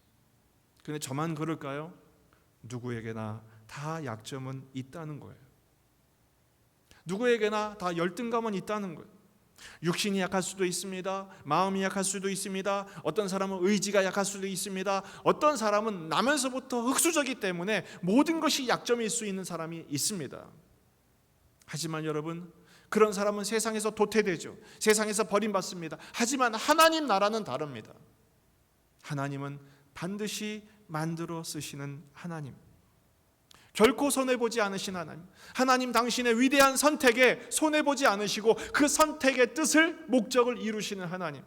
근데 저만 그럴까요? 누구에게나 다 약점은 있다는 거예요. 누구에게나 다 열등감은 있다는 거예요. 육신이 약할 수도 있습니다. 마음이 약할 수도 있습니다. 어떤 사람은 의지가 약할 수도 있습니다. 어떤 사람은 나면서부터 흙수저기 때문에 모든 것이 약점일 수 있는 사람이 있습니다. 하지만 여러분, 그런 사람은 세상에서 도태되죠. 세상에서 버림받습니다. 하지만 하나님 나라는 다릅니다. 하나님은 반드시 만들어 쓰시는 하나님, 결코 손해보지 않으신 하나님, 하나님 당신의 위대한 선택에 손해보지 않으시고 그 선택의 뜻을, 목적을 이루시는 하나님.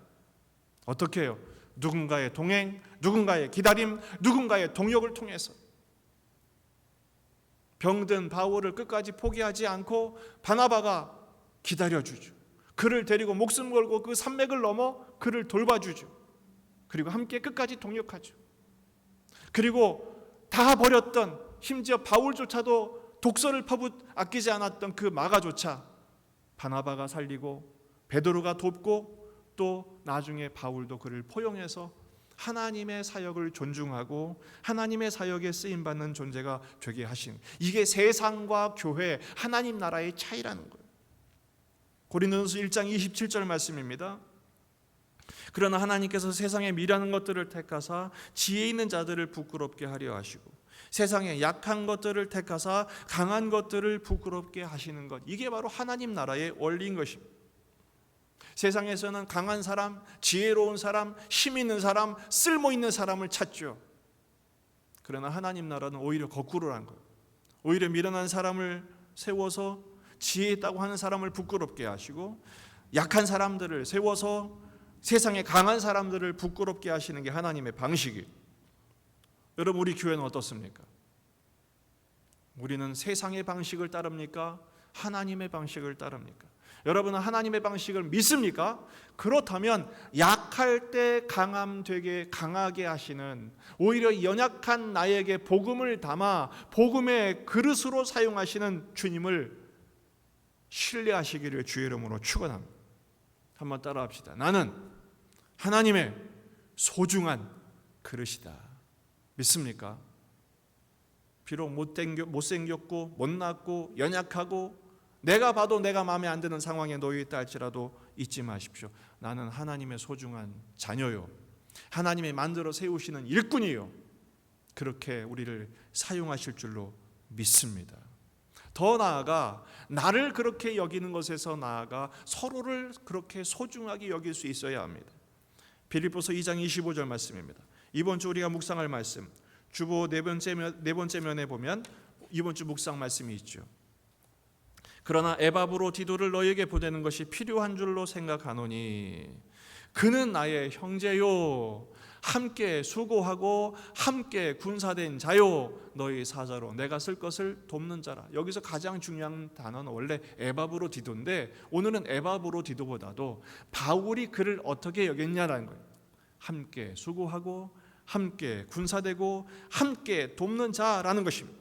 어떻게 해요? 누군가의 동행, 누군가의 기다림, 누군가의 동역을 통해서 병든 바울을 끝까지 포기하지 않고 바나바가 기다려주죠. 그를 데리고 목숨 걸고 그 산맥을 넘어 그를 돌봐주죠. 그리고 함께 끝까지 동역하죠. 그리고 다 버렸던, 심지어 바울조차도 독서를 아끼지 않았던 그 마가조차 바나바가 살리고 베드로가 돕고 또 나중에 바울도 그를 포용해서 하나님의 사역을 존중하고 하나님의 사역에 쓰임받는 존재가 되게 하신, 이게 세상과 교회, 하나님 나라의 차이라는 거예요. 고린도전서 1장 27절 말씀입니다. 그러나 하나님께서 세상에 미련한 것들을 택하사 지혜 있는 자들을 부끄럽게 하려 하시고 세상에 약한 것들을 택하사 강한 것들을 부끄럽게 하시는 것, 이게 바로 하나님 나라의 원리인 것입니다. 세상에서는 강한 사람, 지혜로운 사람, 힘 있는 사람, 쓸모 있는 사람을 찾죠. 그러나 하나님 나라는 오히려 거꾸로란 거예요. 오히려 미련한 사람을 세워서 지혜 있다고 하는 사람을 부끄럽게 하시고 약한 사람들을 세워서 세상에 강한 사람들을 부끄럽게 하시는 게 하나님의 방식이에요. 여러분, 우리 교회는 어떻습니까? 우리는 세상의 방식을 따릅니까? 하나님의 방식을 따릅니까? 여러분은 하나님의 방식을 믿습니까? 그렇다면 약할 때 되게 강하게 하시는, 오히려 연약한 나에게 복음을 담아 복음의 그릇으로 사용하시는 주님을 신뢰하시기를 주의 이름으로 축원합니다. 한번 따라합시다. 나는 하나님의 소중한 그릇이다. 믿습니까? 비록 못생겼고 못났고 연약하고 내가 봐도 내가 마음에 안 드는 상황에 놓여 있다 할지라도 잊지 마십시오. 나는 하나님의 소중한 자녀요, 하나님이 만들어 세우시는 일꾼이요, 그렇게 우리를 사용하실 줄로 믿습니다. 더 나아가 나를 그렇게 여기는 것에서 나아가 서로를 그렇게 소중하게 여길 수 있어야 합니다. 빌립보서 2장 25절 말씀입니다. 이번 주 우리가 묵상할 말씀, 주보 네 번째 면에 보면 이번 주 묵상 말씀이 있죠. 그러나 에바브로 디도를 너에게 보내는 것이 필요한 줄로 생각하노니 그는 나의 형제요, 함께 수고하고 함께 군사된 자요, 너희 사자로 내가 쓸 것을 돕는 자라. 여기서 가장 중요한 단어는 원래 에바브로 디도인데 오늘은 에바브로 디도보다도 바울이 그를 어떻게 여겼냐라는 거예요. 함께 수고하고 함께 군사되고 함께 돕는 자라는 것입니다.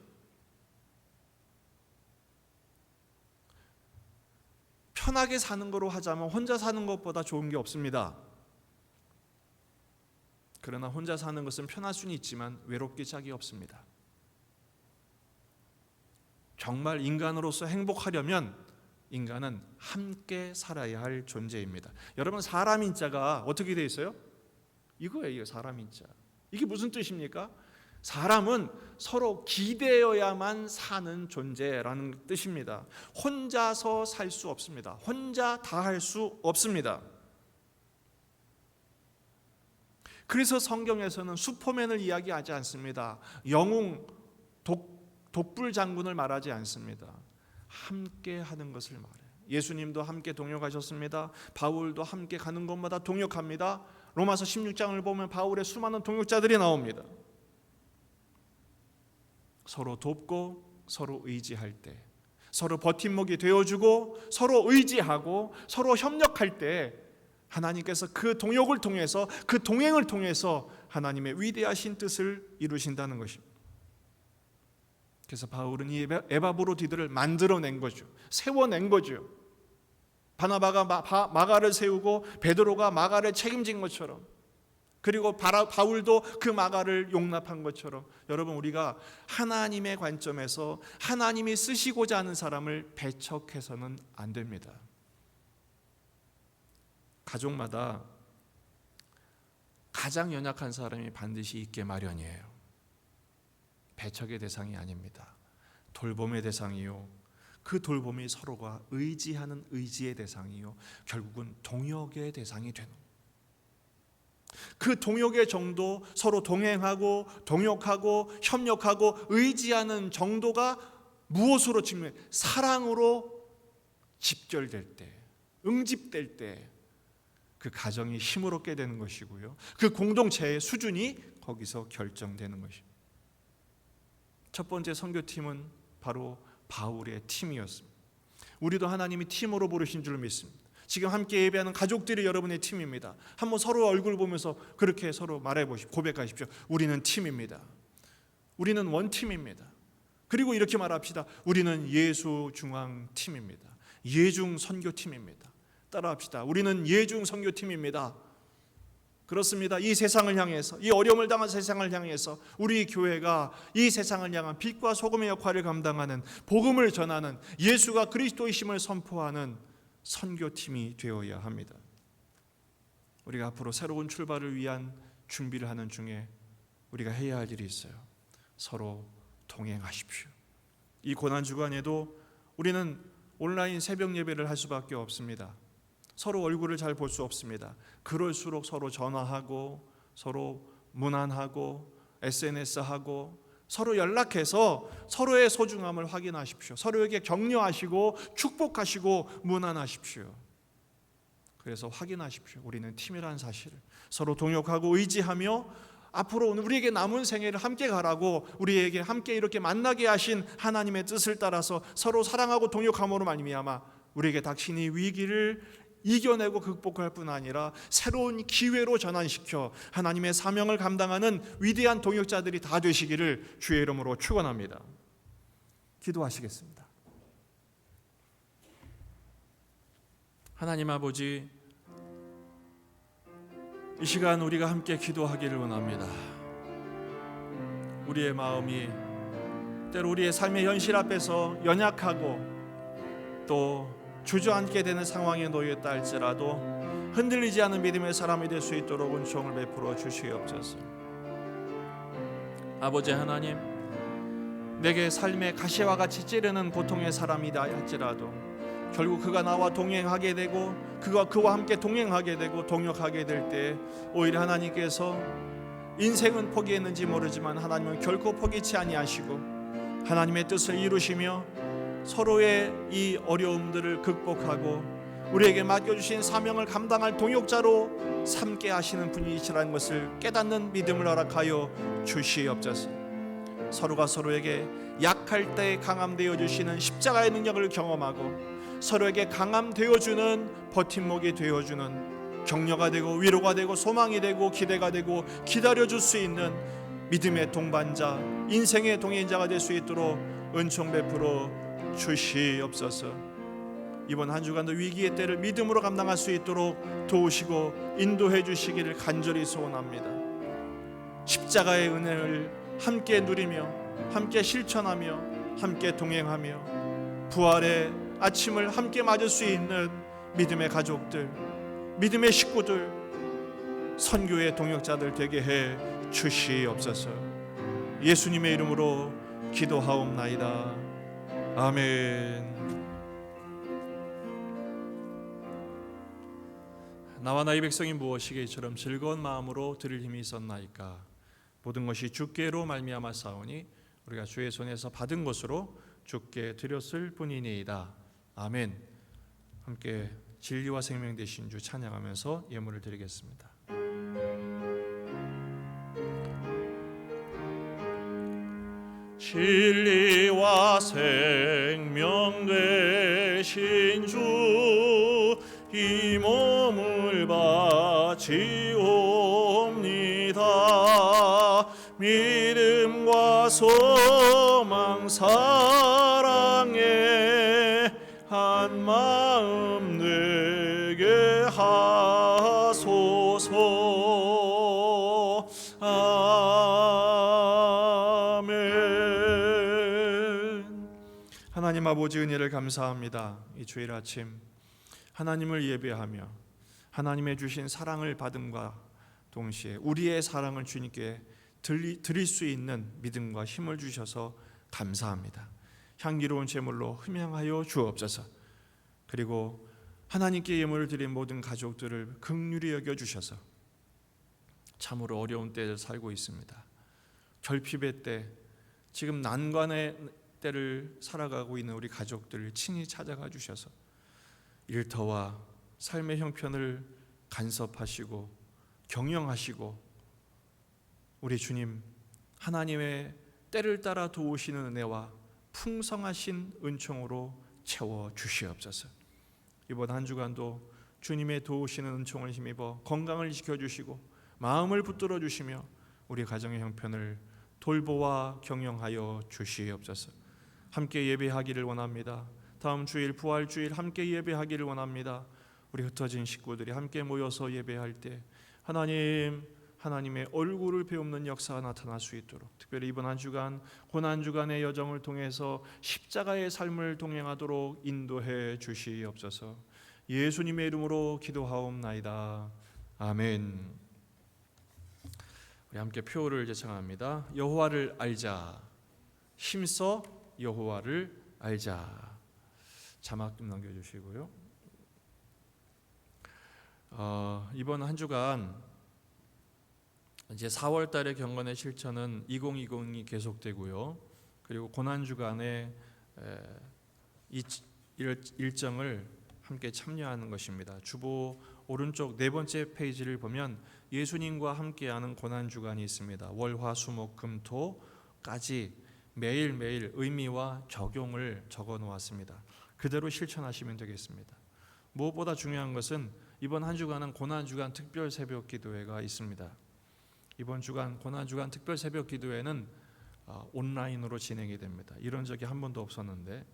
편하게 사는 거로 하자면 혼자 사는 것보다 좋은 게 없습니다. 그러나 혼자 사는 것은 편할 수는 있지만 외롭기 짝이 없습니다. 정말 인간으로서 행복하려면 인간은 함께 살아야 할 존재입니다. 여러분, 사람인자가 어떻게 되어 있어요? 이거예요. 사람인자. 이게 무슨 뜻입니까? 사람은 서로 기대어야만 사는 존재라는 뜻입니다. 혼자서 살 수 없습니다. 혼자 다 할 수 없습니다. 그래서 성경에서는 슈퍼맨을 이야기하지 않습니다. 영웅, 독불 장군을 말하지 않습니다. 함께 하는 것을 말해요. 예수님도 함께 동역하셨습니다. 바울도 함께 가는 곳마다 동역합니다. 로마서 16장을 보면 바울의 수많은 동역자들이 나옵니다. 서로 돕고 서로 의지할 때, 서로 버팀목이 되어주고 서로 의지하고 서로 협력할 때 하나님께서 그 동역을 통해서, 그 동행을 통해서 하나님의 위대하신 뜻을 이루신다는 것입니다. 그래서 바울은 이 에바브로 디도를 만들어낸 거죠. 세워낸 거죠. 바나바가 마가를 세우고 베드로가 마가를 책임진 것처럼 그리고 바울도 그 마가를 용납한 것처럼 여러분, 우리가 하나님의 관점에서 하나님이 쓰시고자 하는 사람을 배척해서는 안 됩니다. 가족마다 가장 연약한 사람이 반드시 있게 마련이에요. 배척의 대상이 아닙니다. 돌봄의 대상이요, 그 돌봄이 서로가 의지하는 의지의 대상이요, 결국은 동역의 대상이 되는, 그 동역의 정도, 서로 동행하고 동역하고 협력하고 의지하는 정도가 무엇으로 측면? 사랑으로 집결될 때, 응집될 때 그 가정이 힘을 얻게 되는 것이고요, 그 공동체의 수준이 거기서 결정되는 것입니다. 첫 번째 선교팀은 바로 바울의 팀이었습니다. 우리도 하나님이 팀으로 부르신 줄 믿습니다. 지금 함께 예배하는 가족들이 여러분의 팀입니다. 한번 서로 얼굴 보면서 그렇게 서로 말해보십시오. 고백하십시오. 우리는 팀입니다. 우리는 원팀입니다. 그리고 이렇게 말합시다. 우리는 예수 중앙 팀입니다. 예중 선교팀입니다. 따라합시다. 우리는 예중 선교팀입니다. 그렇습니다. 이 세상을 향해서, 이 어려움을 당한 세상을 향해서 우리 교회가 이 세상을 향한 빛과 소금의 역할을 감당하는, 복음을 전하는, 예수가 그리스도이심을 선포하는 선교팀이 되어야 합니다. 우리가 앞으로 새로운 출발을 위한 준비를 하는 중에 우리가 해야 할 일이 있어요. 서로 동행하십시오. 이 고난 주간에도 우리는 온라인 새벽 예배를 할 수밖에 없습니다. 서로 얼굴을 잘 볼 수 없습니다. 그럴수록 서로 전화하고 서로 문안하고 SNS하고 서로 연락해서 서로의 소중함을 확인하십시오. 서로에게 격려하시고 축복하시고 문안하십시오. 그래서 확인하십시오. 우리는 팀이라는 사실을 서로 동역하고 의지하며 앞으로 우리에게 남은 생애를 함께 가라고, 우리에게 함께 이렇게 만나게 하신 하나님의 뜻을 따라서 서로 사랑하고 동역함으로 말미암아 우리에게 닥친 이 위기를 이겨내고 극복할 뿐 아니라 새로운 기회로 전환시켜 하나님의 사명을 감당하는 위대한 동역자들이 다 되시기를 주의 이름으로 축원합니다. 기도하시겠습니다. 하나님 아버지, 이 시간 우리가 함께 기도하기를 원합니다. 우리의 마음이 때로 우리의 삶의 현실 앞에서 연약하고 또 주저앉게 되는 상황에 놓였다 할지라도 흔들리지 않은 믿음의 사람이 될 수 있도록 은총을 베풀어 주시옵소서. 아버지 하나님, 내게 삶의 가시와 같이 찌르는 고통의 사람이다 할지라도 결국 그가 나와 동행하게 되고 그와 함께 동행하게 되고 동역하게 될 때 오히려 하나님께서 인생은 포기했는지 모르지만 하나님은 결코 포기치 아니하시고 하나님의 뜻을 이루시며 서로의 이 어려움들을 극복하고 우리에게 맡겨주신 사명을 감당할 동역자로 삼게 하시는 분이시라는 것을 깨닫는 믿음을 허락하여 주시옵소서. 서로가 서로에게 약할 때 강함되어 주시는 십자가의 능력을 경험하고 서로에게 강함되어주는 버팀목이 되어주는 격려가 되고 위로가 되고 소망이 되고 기대가 되고 기다려줄 수 있는 믿음의 동반자, 인생의 동행자가 될 수 있도록 은총 베풀어 주시옵소서. 이번 한 주간도 위기의 때를 믿음으로 감당할 수 있도록 도우시고 인도해 주시기를 간절히 소원합니다. 십자가의 은혜를 함께 누리며 함께 실천하며 함께 동행하며 부활의 아침을 함께 맞을 수 있는 믿음의 가족들, 믿음의 식구들, 선교의 동역자들 되게 해 주시옵소서. 예수님의 이름으로 기도하옵나이다. 아멘. 나와 나의 백성이 무엇이게 이처럼 즐거운 마음으로 드릴 힘이 있었나이까. 모든 것이 주께로 말미암아 싸우니 우리가 주의 손에서 받은 것으로 주께 드렸을 뿐이니이다. 아멘. 함께 진리와 생명 되신 주 찬양하면서 예물을 드리겠습니다. 진리와 생명 되신 주, 이 몸을 바치옵니다. 믿음과 소망 사랑에 한 마음 되게 하소서. 아버지 은혜를 감사합니다. 이 주일 아침 하나님을 예배하며 하나님의 주신 사랑을 받음과 동시에 우리의 사랑을 주님께 드릴 수 있는 믿음과 힘을 주셔서 감사합니다. 향기로운 제물로 흠양하여 주옵소서. 그리고 하나님께 예물을 드린 모든 가족들을 긍휼히 여겨 주셔서 참으로 어려운 때를 살고 있습니다. 결핍의 때, 지금 난관의 때를 살아가고 있는 우리 가족들을 친히 찾아가 주셔서 일터와 삶의 형편을 간섭하시고 경영하시고 우리 주님 하나님의 때를 따라 도우시는 은혜와 풍성하신 은총으로 채워 주시옵소서. 이번 한 주간도 주님의 도우시는 은총을 힘입어 건강을 지켜주시고 마음을 붙들어 주시며 우리 가정의 형편을 돌보아 경영하여 주시옵소서. 함께 예배하기를 원합니다. 다음 주일 부활주일 함께 예배하기를 원합니다. 우리 흩어진 식구들이 함께 모여서 예배할 때 하나님의 얼굴을 배우는 역사가 나타날 수 있도록, 특별히 이번 한 주간 고난 주간의 여정을 통해서 십자가의 삶을 동행하도록 인도해 주시옵소서. 예수님의 이름으로 기도하옵나이다. 아멘. 우리 함께 표를 제청합니다. 여호와를 알자. 힘써 여호와를 알자. 자막 좀 남겨주시고요. 이번 한 주간 이제 4월 달의 경건의 실천은 2020이 계속되고요. 그리고 고난 주간의 일정을 함께 참여하는 것입니다. 주보 오른쪽 네 번째 페이지를 보면 예수님과 함께하는 고난 주간이 있습니다. 월, 화, 수, 목, 금, 토까지 매일매일 의미와 적용을 적어 놓았습니다. 그대로 실천하시면 되겠습니다. 무엇보다 중요한 것은 이번 한 주간은 고난 주간 특별 새벽 기도회가 있습니다. 이번 주간 고난 주간 특별 새벽 기도회는 온라인으로 진행이 됩니다. 이런 적이 한 번도 없었는데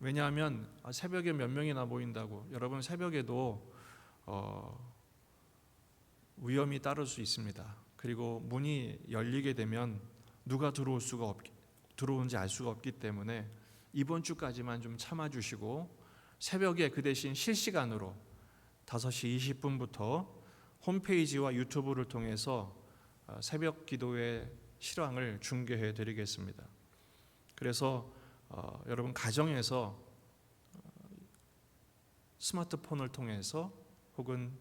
왜냐하면 새벽에 몇 명이나 모인다고, 여러분 새벽에도 위험이 따를 수 있습니다. 그리고 문이 열리게 되면 누가 들어오는지 알 수가 없기 때문에 이번 주까지만 좀 참아주시고 새벽에 그 대신 실시간으로 5시 20분부터 홈페이지와 유튜브를 통해서 새벽 기도의 실황을 중계해 드리겠습니다. 그래서 여러분 가정에서 스마트폰을 통해서 혹은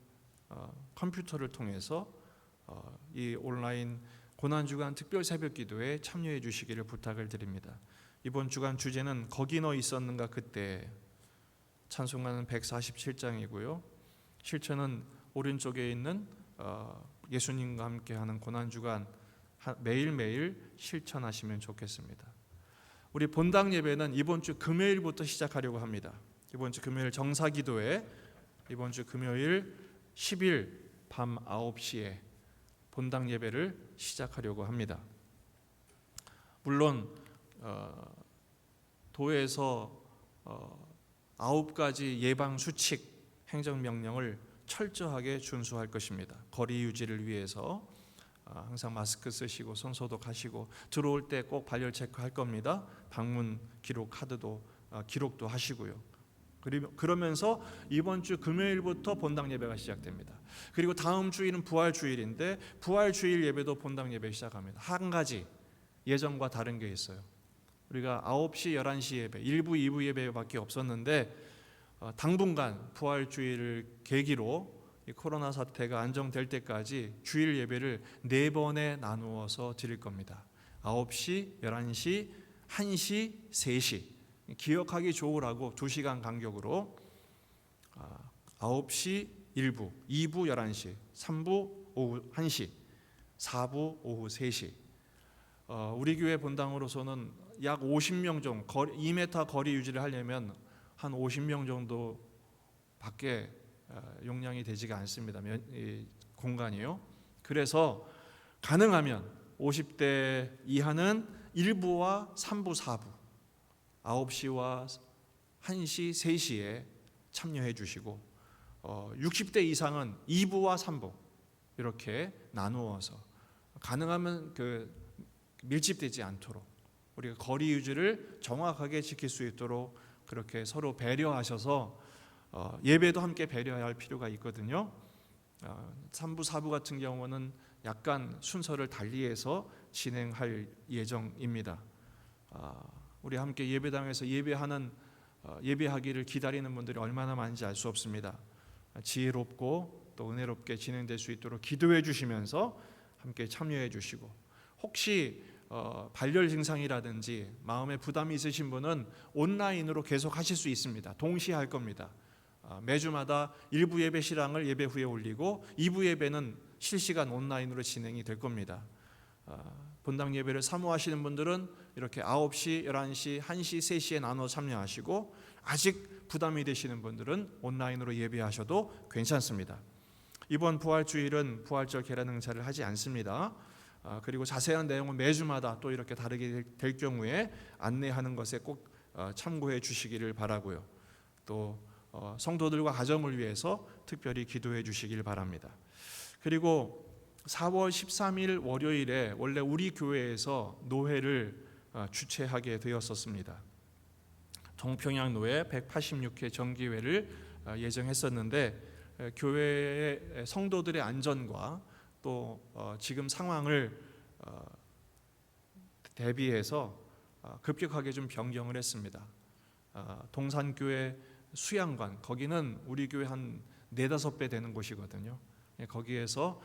컴퓨터를 통해서 이 온라인 고난주간 특별 새벽 기도에 참여해 주시기를 부탁을 드립니다. 이번 주간 주제는 거기 너 있었는가 그때. 찬송가는 147장이고요. 실천은 오른쪽에 있는 예수님과 함께하는 고난주간 매일매일 실천하시면 좋겠습니다. 우리 본당 예배는 이번 주 금요일부터 시작하려고 합니다. 이번 주 금요일 정사기도회, 이번 주 금요일 10일 밤 9시에 본당 예배를 시작하려고 합니다. 물론 도에서 9가지 예방 수칙 행정명령을 철저하게 준수할 것입니다. 거리 유지를 위해서 항상 마스크 쓰시고 손 소독하시고 들어올 때 꼭 발열 체크할 겁니다. 방문 기록 카드도 기록도 하시고요. 그러면서 이번 주 금요일부터 본당 예배가 시작됩니다. 그리고 다음 주일은 부활주일인데 부활주일 예배도 본당 예배 시작합니다. 한 가지 예전과 다른 게 있어요. 우리가 9시, 11시 예배, 1부, 2부 예배밖에 없었는데 당분간 부활주일을 계기로 이 코로나 사태가 안정될 때까지 주일 예배를 4번에 나누어서 드릴 겁니다. 9시, 11시, 1시, 3시. 기억하기 좋으라고 2시간 간격으로 9시 1부, 2부 11시, 3부 오후 1시, 4부 오후 3시. 우리 교회 본당으로서는 약 50명 정도, 2m 거리 유지를 하려면 한 50명 정도 밖에 용량이 되지가 않습니다. 공간이요. 그래서 가능하면 50대 이하는 1부와 3부, 4부 9시와 1시, 3시에 참여해 주시고 60대 이상은 2부와 3부 이렇게 나누어서 가능하면 밀집되지 않도록 우리가 거리 유지를 정확하게 지킬 수 있도록 그렇게 서로 배려하셔서 예배도 함께 배려해야 할 필요가 있거든요. 3부, 4부 같은 경우는 약간 순서를 달리해서 진행할 예정입니다. 우리 함께 예배당에서 예배하기를 기다리는 분들이 얼마나 많은지 알 수 없습니다. 지혜롭고 또 은혜롭게 진행될 수 있도록 기도해 주시면서 함께 참여해 주시고, 혹시 발열 증상이라든지 마음에 부담이 있으신 분은 온라인으로 계속 하실 수 있습니다. 동시에 할 겁니다. 매주마다 1부 예배 실황을 예배 후에 올리고 2부 예배는 실시간 온라인으로 진행이 될 겁니다. 본당 예배를 사모하시는 분들은 이렇게 9시, 11시, 1시, 3시에 나눠 참여하시고, 아직 부담이 되시는 분들은 온라인으로 예배하셔도 괜찮습니다. 이번 부활주일은 부활절 계란 행사를 하지 않습니다. 그리고 자세한 내용은 매주마다 또 이렇게 다르게 될 경우에 안내하는 것에 꼭 참고해 주시기를 바라고요. 또 성도들과 가정을 위해서 특별히 기도해 주시길 바랍니다. 그리고 4월 13일 월요일에 원래 우리 교회에서 노회를 주최하게 되었었습니다. 동평양 노회 186회 정기회를 예정했었는데, 교회의 성도들의 안전과 또 지금 상황을 대비해서 급격하게 좀 변경을 했습니다. 동산교회 수양관, 거기는 우리 교회 한 4-5배 되는 곳이거든요. 거기에서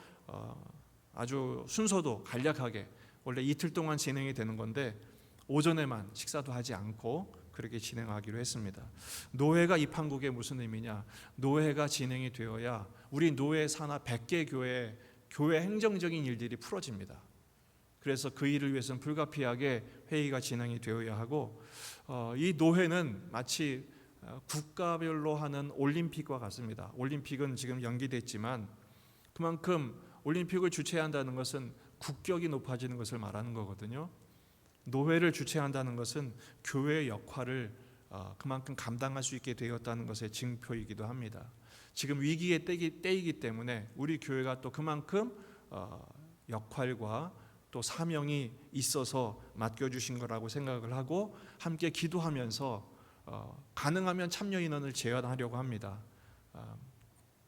아주 순서도 간략하게, 원래 이틀 동안 진행이 되는 건데 오전에만 식사도 하지 않고 그렇게 진행하기로 했습니다. 노회가 입한국에 무슨 의미냐? 노회가 진행이 되어야 우리 노회 산하 100개 교회 행정적인 일들이 풀어집니다. 그래서 그 일을 위해서는 불가피하게 회의가 진행이 되어야 하고, 이 노회는 마치 국가별로 하는 올림픽과 같습니다. 올림픽은 지금 연기됐지만 그만큼 올림픽을 주최한다는 것은 국격이 높아지는 것을 말하는 거거든요. 노회를 주최한다는 것은 교회의 역할을 그만큼 감당할 수 있게 되었다는 것의 증표이기도 합니다. 지금 위기의 때이기 때문에 우리 교회가 또 그만큼 역할과 또 사명이 있어서 맡겨주신 거라고 생각을 하고, 함께 기도하면서 가능하면 참여 인원을 제한하려고 합니다.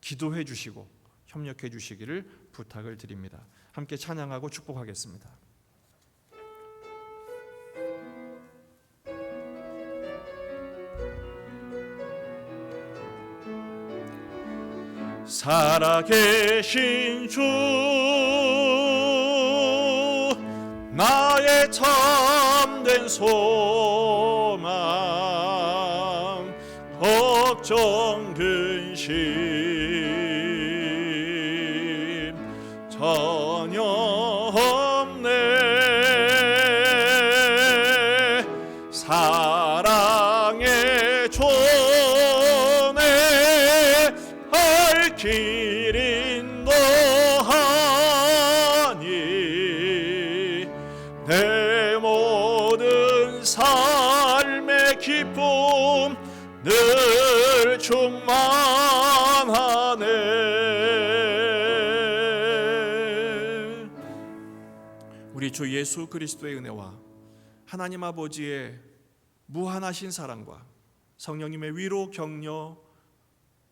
기도해 주시고 협력해 주시기를 부탁을 드립니다. 함께 찬양하고 축복하겠습니다. 살아계신 주, 나의 참된 소망, 걱정 근심 전혀 없네. 사랑의 존에 할 길 인도하니 내 모든 삶의 기쁨 늘 충만하네. 우리 주 예수 그리스도의 은혜와 하나님 아버지의 무한하신 사랑과 성령님의 위로, 격려,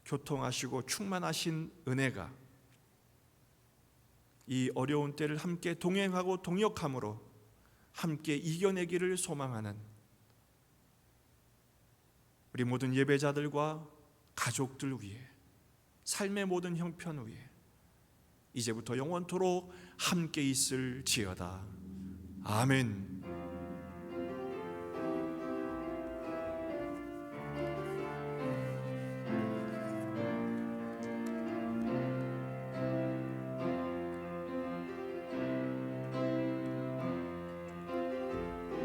교통하시고 충만하신 은혜가 이 어려운 때를 함께 동행하고 동역함으로 함께 이겨내기를 소망하는 우리 모든 예배자들과 가족들 위해, 삶의 모든 형편 위에 이제부터 영원토록 함께 있을지어다. 아멘.